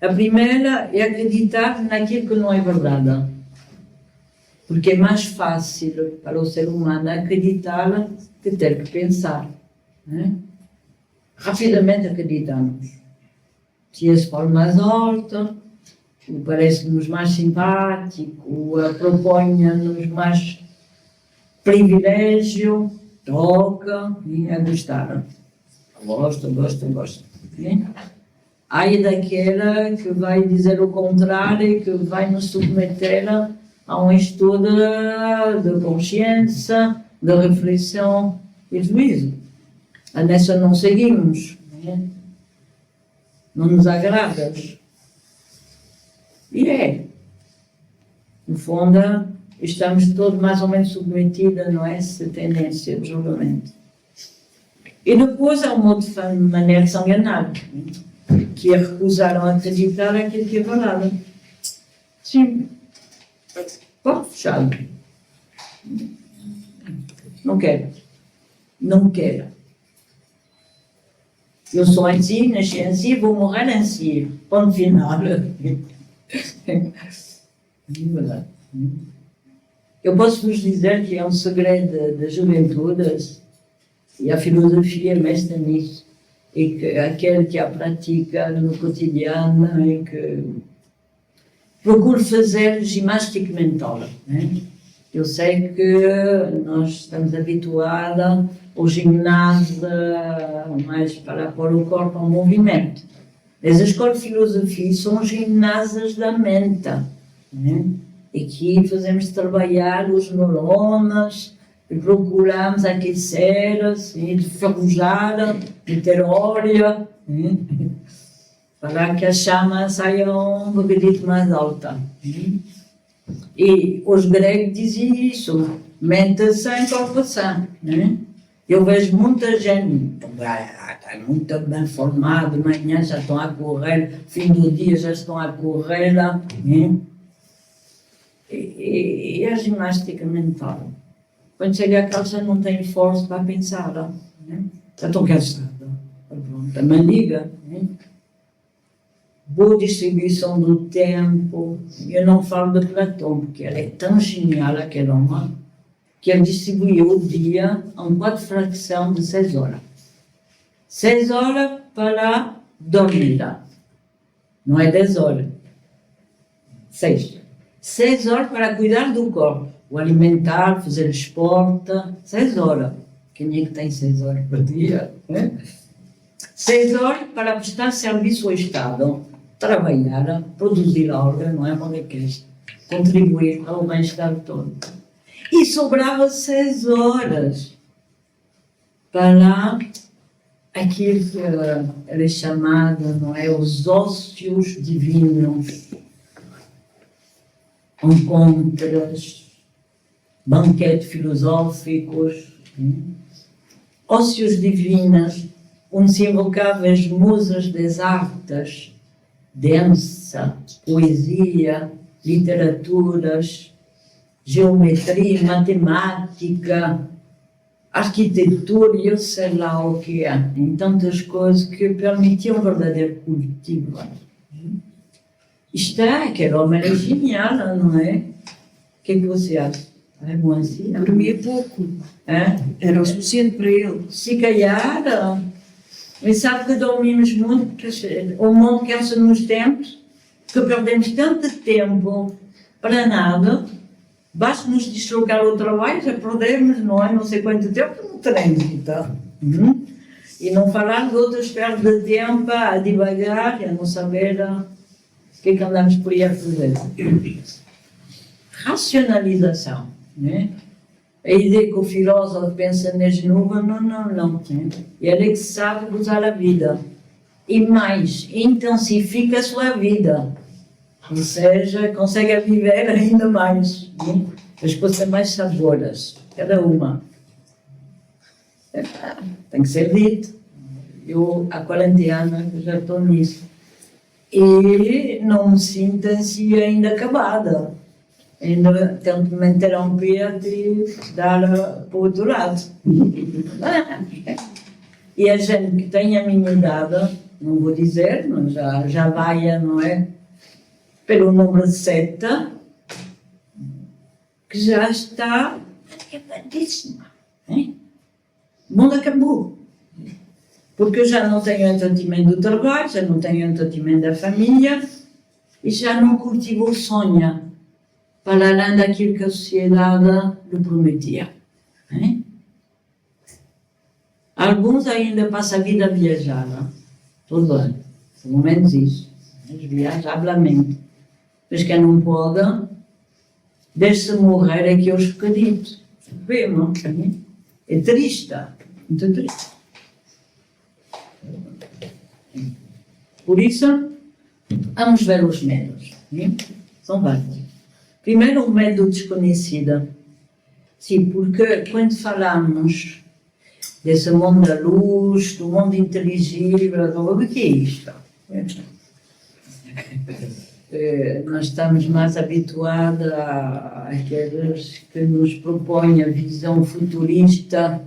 A primeira é acreditar naquilo que não é verdade. Porque é mais fácil para o ser humano acreditar que ter que pensar. Né? Rapidamente acreditamos. Se esse for mais alto, parece-nos mais simpático, propõe-nos mais privilégio, toca e a gostar. Gosta. Né? Aí daquela que vai dizer o contrário, que vai nos submeter a um estudo de consciência, de reflexão e juízo. A nessa não seguimos, né? Não nos agrada. E no fundo, estamos todos mais ou menos submetidos a essa tendência de julgamento. E depois há uma outra maneira de se enganar, que é recusar a acreditar naquilo que é verdade. Sim. Porta fechado. Não quero. Eu sou assim, nasci assim, vou morrer assim. Ponto final. Eu posso vos dizer que é um segredo da juventude, e a filosofia é mestra nisso, e que aquele que a pratica no cotidiano e que procura fazer ginástica mental. Né? Eu sei que nós estamos habituados ao ginásio mais para pôr o corpo em movimento. As escolas de filosofia são ginásios da mente. Né? E aqui fazemos trabalhar os neurônios, e procuramos aquecer, assim, enferrujar, meter óleo, para que a chama saia um bocadinho mais alta. E os gregos diziam isso, mente sã, corpo sã. Eu vejo muita gente, está muito bem formada, amanhã já estão a correr, fim do dia já estão a correr lá. E a ginástica mental. Quando chega a casa não tem força para pensar. Já estou cansada. Pronto, a maniga. Boa distribuição do tempo. Eu não falo de Platão, porque ele é tão genial, aquele homem, que ele distribuiu o dia em 4 frações de 6 horas. 6 horas para dormir. Não é 10 horas. 6. 6 horas para cuidar do corpo. O alimentar, fazer esporte. 6 horas. Quem é que tem 6 horas por dia? 6 horas para prestar serviço ao Estado. Trabalhar, produzir algo, não é uma riqueza. Contribuir ao bem-estar todo. E sobrava 6 horas para aquilo que era chamado, não é, os ócios divinos. Encontros, banquetes filosóficos, ócios divinos, onde se invocavam as musas das artes, dança, poesia, literaturas, geometria, matemática, arquitetura e eu sei lá o que é. Em tantas coisas que permitiam um verdadeiro cultivo. Isto é, aquele homem era genial, não é? O que é que você acha? É bom assim? Dormia pouco. Era o suficiente para ele. Se calhar, mas sabe que dormimos muito, o mundo cansa nos tempos, que perdemos tanto tempo para nada, basta nos deslocar ao trabalho, já perdemos, não é? Não sei quanto tempo no trânsito. E não falar de outras perdas de tempo a divagar e a não saber o que é que andamos por aí a fazer. Racionalização, né? A ideia que o filósofo pensa nas nuvens, não. Ele é que sabe usar a vida. E mais, intensifica a sua vida. Ou seja, consegue viver ainda mais. Né? As coisas mais saborosas, cada uma. Tem que ser dito. Eu, há 40 anos, já estou nisso. E não me sinto assim ainda acabada. Ainda tento me interromper e dar para o outro lado. E a gente que tem a minha idade, não vou dizer, mas já vai, não é? Pelo número 7, que já está acabadíssima. O mundo acabou. Porque eu já não tenho entretenimento do trabalho, já não tenho entretenimento da família e já não cultivo o sonho para além daquilo que a sociedade lhe prometia. Alguns ainda passam a vida a viajar, tudo bem, pelo menos isso, viaja amplamente. Mas quem não pode, deixe-se morrer aqui aos bocaditos. Vemos, é triste, muito triste. Por isso, vamos ver os medos. São vários. Primeiro, o medo desconhecido. Sim, porque quando falamos desse mundo da luz, do mundo inteligível, o que é isto? Nós estamos mais habituados àqueles que nos propõem a visão futurista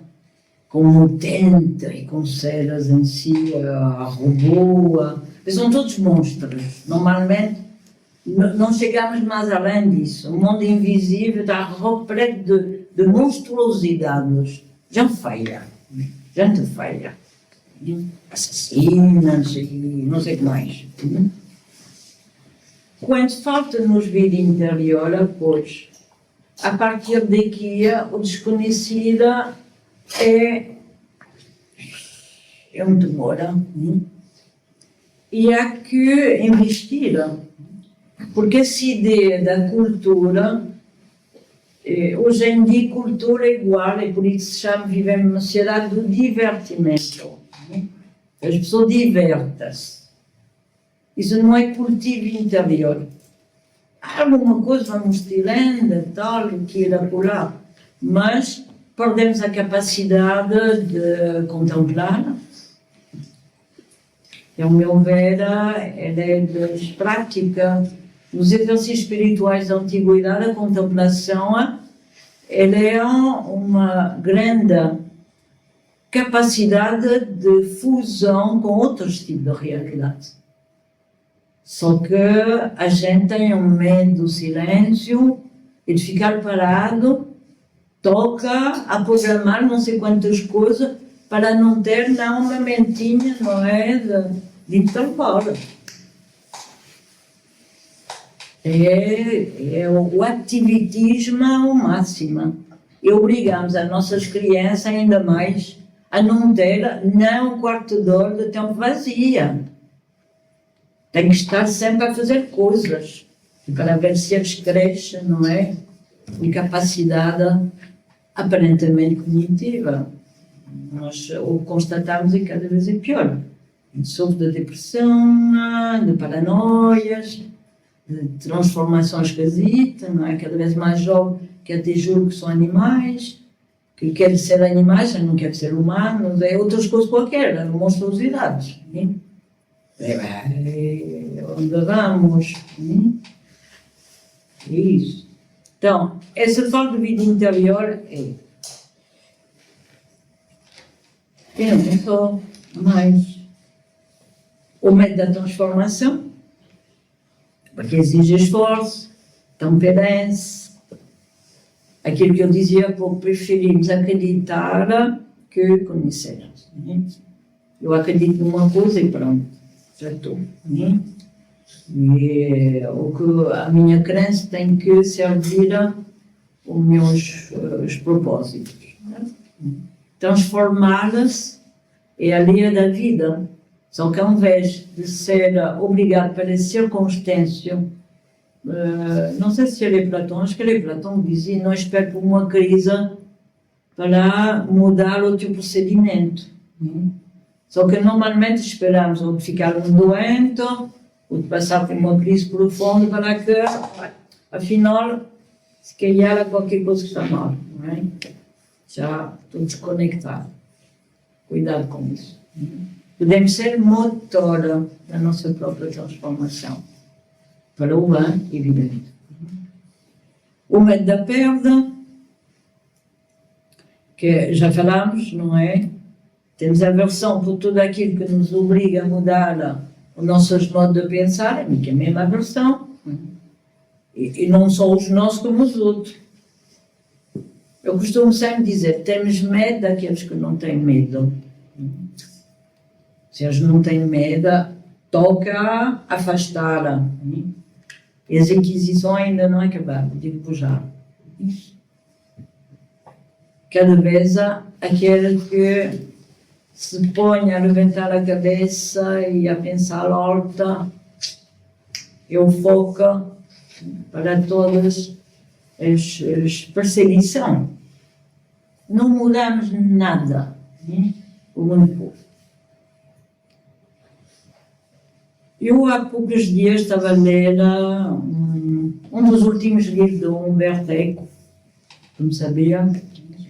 como tenta e com seres em si, a robô, são todos monstros. Normalmente não chegamos mais além disso. O mundo invisível está repleto de monstruosidades. Gente feia. Assassinas e não sei o que mais. Quando falta-nos vida interior, pois, a partir daqui, o desconhecido é um temor. E há que investir. Porque essa ideia da cultura, hoje em dia, cultura é igual, e por isso se chama, vivemos numa sociedade do divertimento. As pessoas divertem-se. Isso não é cultivo interior. Há alguma coisa, vamos tirando, tal, que irá por lá, mas perdemos a capacidade de contemplar. E, ao meu ver, ela é das práticas. Nos exercícios espirituais da antiguidade, a contemplação ela é uma grande capacidade de fusão com outros tipos de realidade. Só que a gente tem um medo do silêncio e de ficar parado, toca a programar não sei quantas coisas para não ter uma mentinha, não é, de intervalo. É o ativitismo ao máximo. E obrigamos as nossas crianças ainda mais a não ter um quarto de hora de tempo vazio. Tem que estar sempre a fazer coisas para ver se eles crescem, não é? Com capacidade aparentemente cognitiva. Nós o constatamos e cada vez é pior. A gente sofre de depressão, de paranoias, de transformações esquisitas, não é? Cada vez mais jovem que até julgam que são animais, que querem ser animais, não querem ser humanos, é outras coisas qualquer, monstruosidades. Onde vamos? É isso. Então, essa falta de vida interior é. Tem só mais o medo da transformação, porque exige esforço, temperança. Aquilo que eu dizia há pouco, preferimos acreditar que conhecer. Eu acredito numa coisa e pronto, já estou. E a minha crença tem que servir os meus propósitos. Transformá-las é a lei da vida. Só que ao invés de ser obrigado pelas circunstâncias, não sei se ele é Platão, acho que ele é Platão, dizia, não espere por uma crise para mudar o teu procedimento. Só que normalmente esperamos ou de ficar doente, ou de passar por uma crise profunda para que, afinal, se calhar há qualquer coisa que está mal, não é? Já estou desconectado. Cuidado com isso. Podemos ser motor da nossa própria transformação. Para o bem, evidente. O medo da perda, que já falámos, não é? Temos aversão por tudo aquilo que nos obriga a mudar os nossos modos de pensar, que é a mesma aversão. E não só os nossos como os outros. Eu costumo sempre dizer, temos medo daqueles que não têm medo. Se eles não têm medo, toca afastá-la. E as inquisições ainda não acabaram, digo já. Cada vez aquele que se põe a levantar a cabeça e a pensar alta, eu foco para todas as perseguições. Não mudamos nada, o único. Eu há poucos dias estava a ler um dos últimos livros de Humberto Eco, como sabia,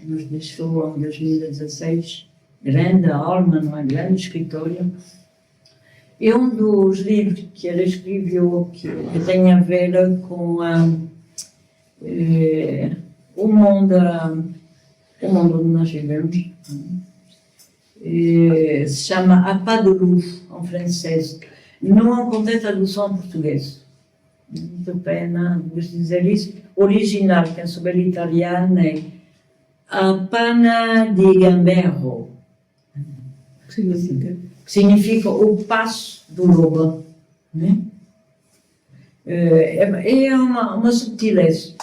nos deixou em 2016, grande alma, não é? Grande escritório. É um dos livros que ele escreveu que tem a ver com o mundo onde nós vivemos. Se chama A Pas de Loup, em francês. Não encontrei tradução em português. Muito pena vos dizer isso. Original, que é sobre italiano, é A Panna di Gambero. Que significa o passo do lobo. É uma subtileza,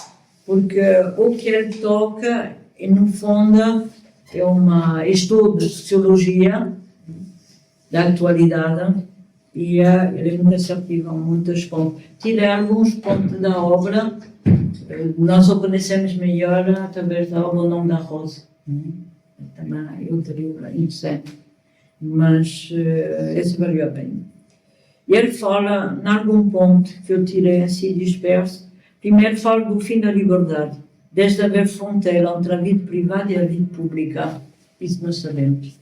porque o que ele toca, no fundo, é um estudo de sociologia da atualidade e ele é muito assertivo em muitos pontos. Tira alguns pontos da obra, nós o conhecemos melhor através da obra O Nome da Rosa. Também é outro livro interessante, mas esse valeu a pena. E ele fala, em algum ponto que eu tirei assim disperso, primeiro fala do fim da liberdade, desde haver fronteira entre a vida privada e a vida pública. Isso nós sabemos.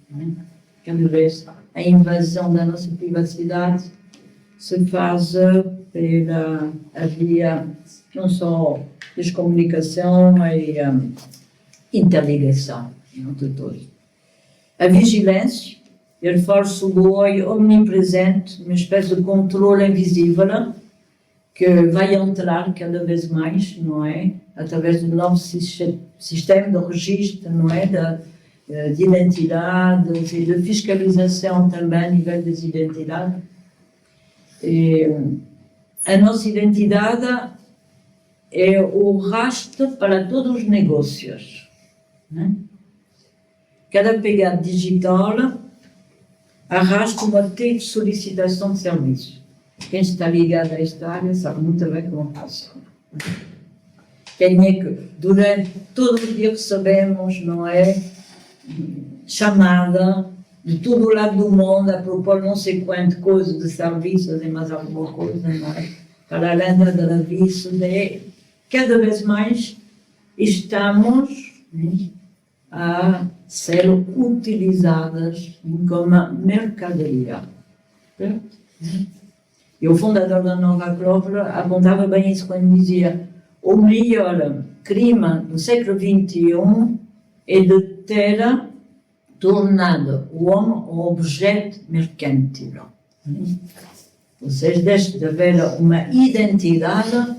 Cada vez a invasão da nossa privacidade se faz pela via não só descomunicação e interligação entre todos. A vigilância, ele fala sobre o olho omnipresente, uma espécie de controle invisível que vai entrar cada vez mais, não é? Através do novo sistema de registro, não é? De identidade e de fiscalização também a nível das identidades. A nossa identidade é o rastro para todos os negócios. Cada pegada digital arrasta uma teia de solicitação de serviços. Quem está ligado a esta área sabe muito bem como funciona. Quem é que, durante todo o dia recebemos, não é? Chamada de todo o lado do mundo a propor não sei quanto coisa de serviços e mais alguma coisa, não é? Para além da serviço, cada vez mais estamos a ser utilizadas como mercadoria. E o fundador da Nova Clover apontava bem isso quando dizia: o maior crime do século XXI é de ter tornado o homem um objeto mercantil. Ou seja, deixa de haver uma identidade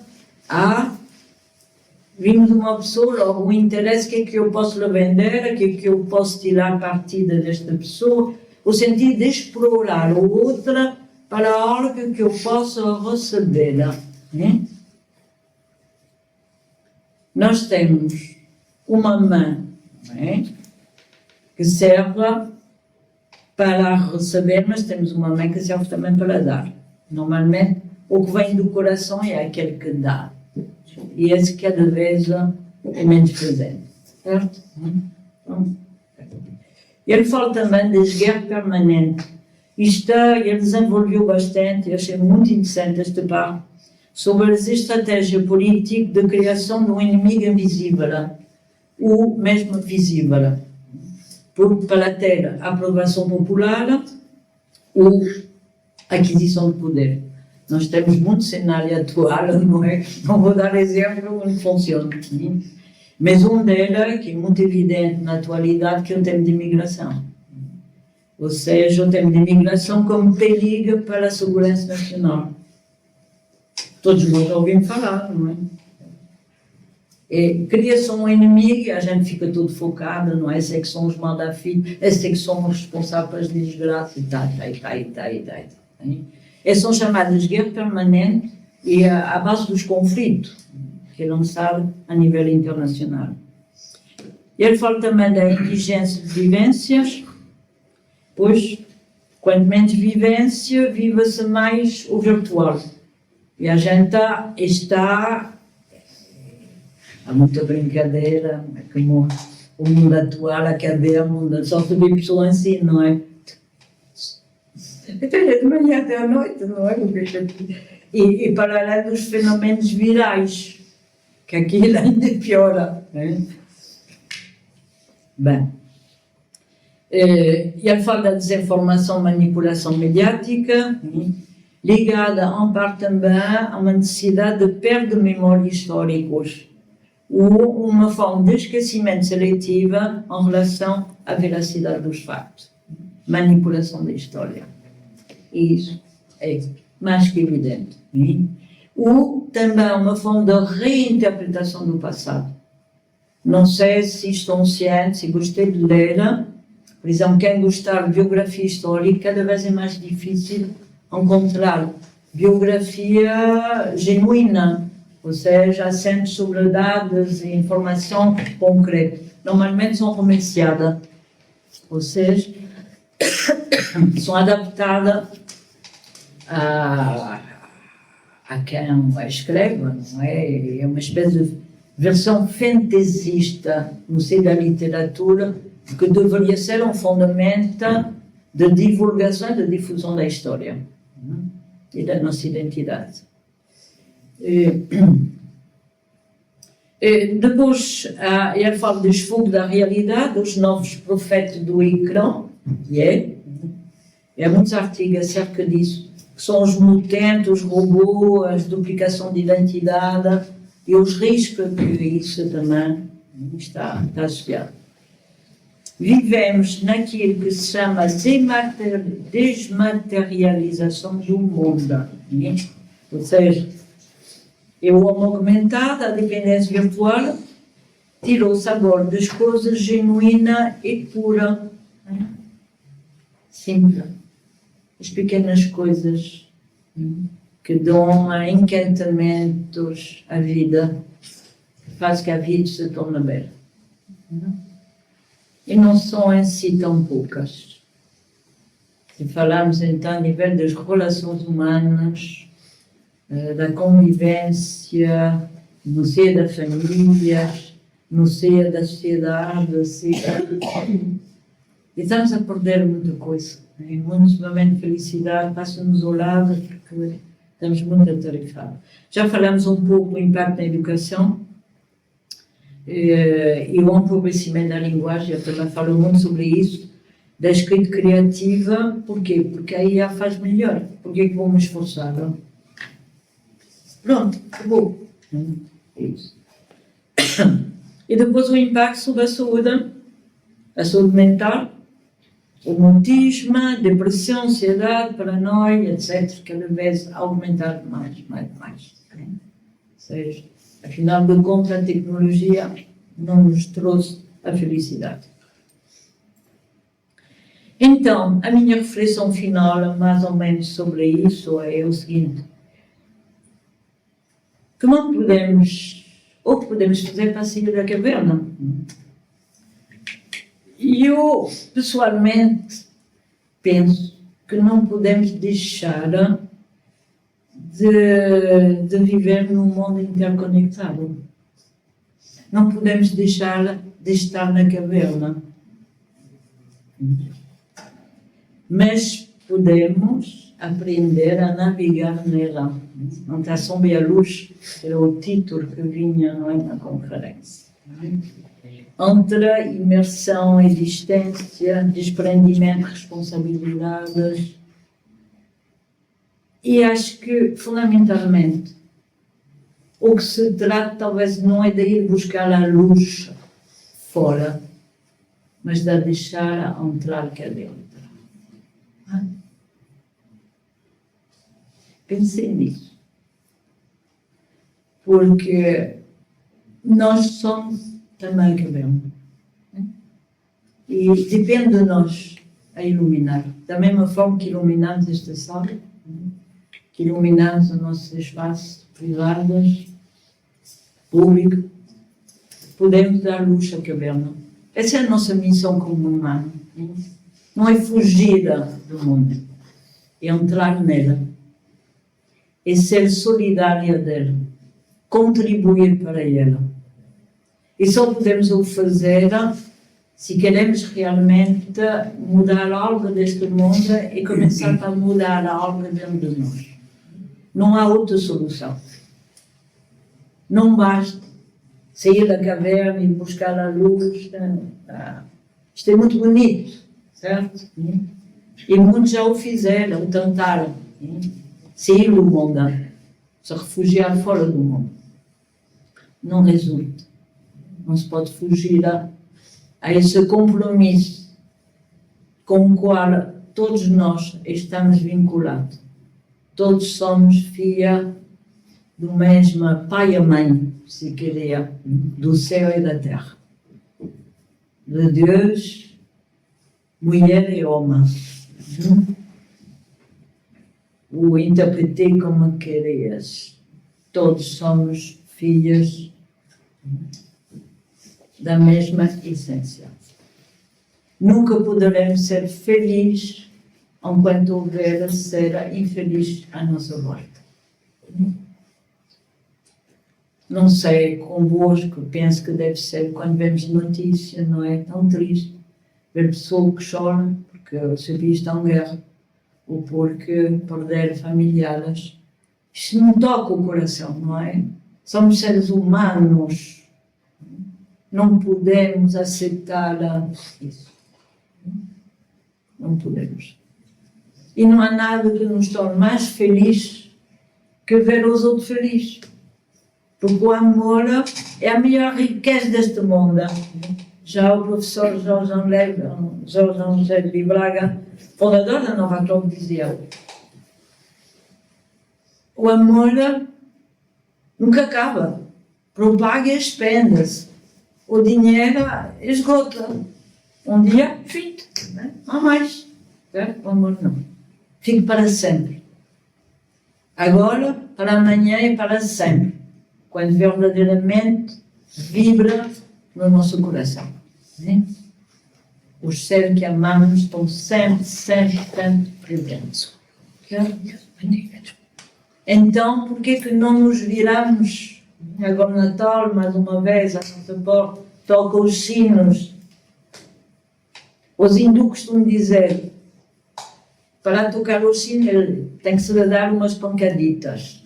vimos uma pessoa, o interesse, o que é que eu posso lhe vender, o que é que eu posso tirar partida desta pessoa, o sentido de explorar o outro para algo que eu possa receber. Nós temos uma mãe, que serve para receber, mas temos uma mãe que serve também para dar. Normalmente, o que vem do coração é aquele que dá. E esse cada vez é menos presente. Certo? Então, ele fala também das guerras permanentes. Isto ele desenvolveu bastante, eu achei muito interessante esta parte, sobre as estratégias políticas de criação de um inimigo invisível, ou mesmo visível, para ter a aprovação popular ou aquisição de poder. Nós temos muito cenário atual, não é? Não vou dar exemplo onde funciona. Mas um deles, que é muito evidente na atualidade, que é o tema de imigração. Ou seja, o tema de imigração como perigo para a segurança nacional. Todos nós ouvimos falar, não é? Cria-se um inimigo e a gente fica todo focado, não é? Esses é que são os manda-filhos, esses é que são os responsáveis de desgraça e tal. Essas são chamadas guerras permanentes e a base dos conflitos, que é lançado a nível internacional. Ele fala também da inteligência de vivências, pois, quanto menos vivência, viva-se mais o virtual. E a gente está há muita brincadeira, como o mundo atual, a cadeia, o mundo, só se vê pessoas assim, não é? De manhã até à noite, não é? E para além dos fenômenos virais, que aquilo ainda piora. Né? Bem, ele fala da desinformação, manipulação mediática, ligada em parte também a uma necessidade de perda de memória históricos, ou uma forma de esquecimento seletiva em relação à veracidade dos fatos. Manipulação da história. Isso é mais que evidente. Ou também uma forma de reinterpretação do passado. Não sei se estão cientes, se gostei de ler, por exemplo, quem gostar de biografia histórica, cada vez é mais difícil encontrar biografia genuína, ou seja, assente sobre dados e informação concreta. Normalmente são romanceadas, ou seja, são adaptadas a quem escreve, não é? É uma espécie de versão fantasista no seio da literatura que deveria ser um fundamento de divulgação e de difusão da história e da nossa identidade. Depois, ele fala dos fogos da realidade, dos novos profetas do ecrã, há muitos artigos acerca disso, que são os mutantes, os robôs, a duplicação de identidade e os riscos que isso também está associado. Vivemos naquilo que se chama desmaterialização do mundo. Ou seja, o homem augmentado, a dependência virtual, tirou o sabor das coisas genuína e pura. Simples. As pequenas coisas que dão encantamentos à vida, faz que a vida se torne bela. E não são em si tão poucas. Se falarmos então a nível das relações humanas, da convivência, no seio das famílias, no seio da sociedade, e estamos a perder muita coisa. Em muitos momentos de felicidade passa-nos ao lado porque estamos muito atarefados. Já falamos um pouco do impacto na educação e o empobrecimento da linguagem. Eu também falo muito sobre isso, da escrita criativa. Porquê? Porque aí a faz melhor. Porquê que vou me esforçar? Não? Pronto, acabou. É isso. E depois o impacto sobre a saúde mental, o mutismo, depressão, ansiedade, paranoia, etc., cada vez aumentar mais. Ou seja, afinal de contas, a tecnologia não nos trouxe a felicidade. Então, a minha reflexão final, mais ou menos sobre isso, é o seguinte: o que podemos fazer para sair da caverna? E eu, pessoalmente, penso que não podemos deixar de viver num mundo interconectado. Não podemos deixar de estar na caverna. Mas podemos aprender a navegar nela. Entre a sombra e a luz, era o título que vinha, não é, na conferência. Entre imersão e distância, desprendimento, responsabilidades. E acho que, fundamentalmente, o que se trata talvez não é de ir buscar a luz fora, mas de a deixar entrar cá dentro. Pensei nisso. Porque nós somos também a caverna. E depende de nós a iluminar. Da mesma forma que iluminamos esta sala, que iluminamos os nossos espaços privados, público, podemos dar luz à caverna. Essa é a nossa missão como humano. Não é fugir do mundo, é entrar nela, é ser solidária dela, contribuir para ela. E só podemos o fazer se queremos realmente mudar algo deste mundo e começar a mudar algo dentro de nós. Não há outra solução. Não basta sair da caverna e buscar a luz. Isto é muito bonito, certo? E muitos já o fizeram, o tentaram. Sair do mundo, se refugiar fora do mundo. Não resulta. Não se pode fugir a esse compromisso com o qual todos nós estamos vinculados. Todos somos filhos do mesmo pai e mãe, se queria, do céu e da terra. De Deus, mulher e homem. O interpretei como querias. Todos somos filhos da mesma essência. Nunca poderemos ser felizes enquanto houver ser infeliz à nossa volta. Não sei, convosco, penso que deve ser quando vemos notícia, não é? Tão triste ver pessoas que choram porque o seu país está em guerra ou porque perderam familiares. Isto não toca o coração, não é? Somos seres humanos. Não podemos aceitar isso. Não podemos. E não há nada que nos torne mais felizes que ver os outros felizes. Porque o amor é a maior riqueza deste mundo. Já o professor Jorge Angélio de Braga, fundador da Nova Clube, dizia: o amor nunca acaba, propaga e expande-se. O dinheiro esgota. Um dia, fim, não há mais. Certo? O amor não. Fica para sempre. Agora, para amanhã e para sempre. Quando verdadeiramente vibra no nosso coração. Os seres que amamos estão sempre, sempre, sempre presentes. Então, por que não nos viramos agora no Natal, mais uma vez, a nossa porta, toca os sinos? Os hindus costumam dizer, para tocar o sino, tem que se lhe dar umas pancaditas.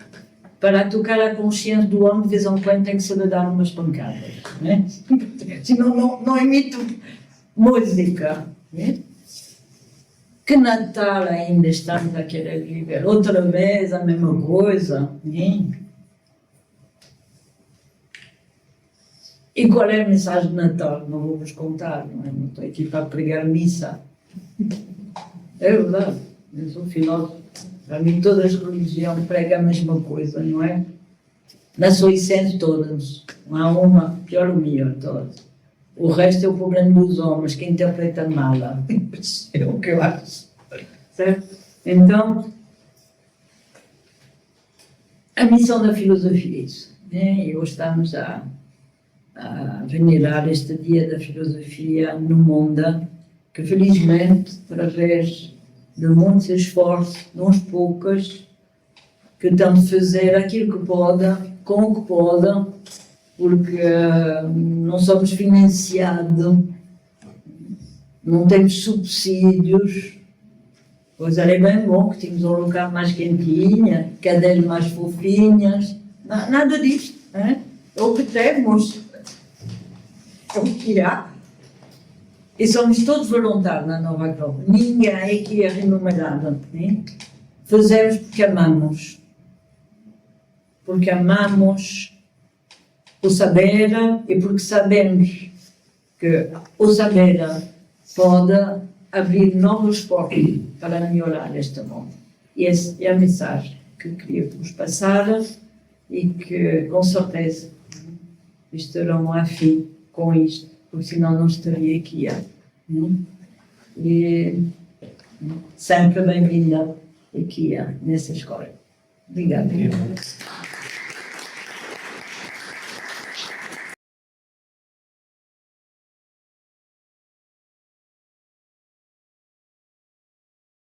Para tocar a consciência do homem, de vez em quando, tem que se lhe dar umas pancadas. Né? Senão não emito música. Né? Que Natal ainda estamos a querer viver? Outra vez a mesma coisa. Né? E qual é a mensagem de Natal? Não vou vos contar, não estou aqui para pregar missa. É verdade, eu sou filósofo. Para mim todas as religiões pregam a mesma coisa, não é? Na sua essência todas. Não há uma pior ou melhor, todas. O resto é o problema dos homens, que interpretam mal. É o que eu acho. Certo? Então, a missão da filosofia é isso. Né? E hoje estamos a venerar este dia da filosofia no mundo, que felizmente, através de muitos esforços, de uns poucos, que estão a fazer aquilo que podem, com o que podem, porque não somos financiados, não temos subsídios. Pois era bem bom que tínhamos um lugar mais quentinho, cadeiras mais fofinhas, nada disto. É o que temos, é o que há. E somos todos voluntários na Nova Acrópole, ninguém aqui é remunerado. Né? Fazemos porque amamos. Porque amamos o saber e porque sabemos que o saber pode abrir novos portos para melhorar este mundo. E essa é a mensagem que queríamos passar e que, com certeza, estarão a fim com isto, porque senão não estaria aqui. E sempre bem-vinda aqui nessa escola. Obrigada.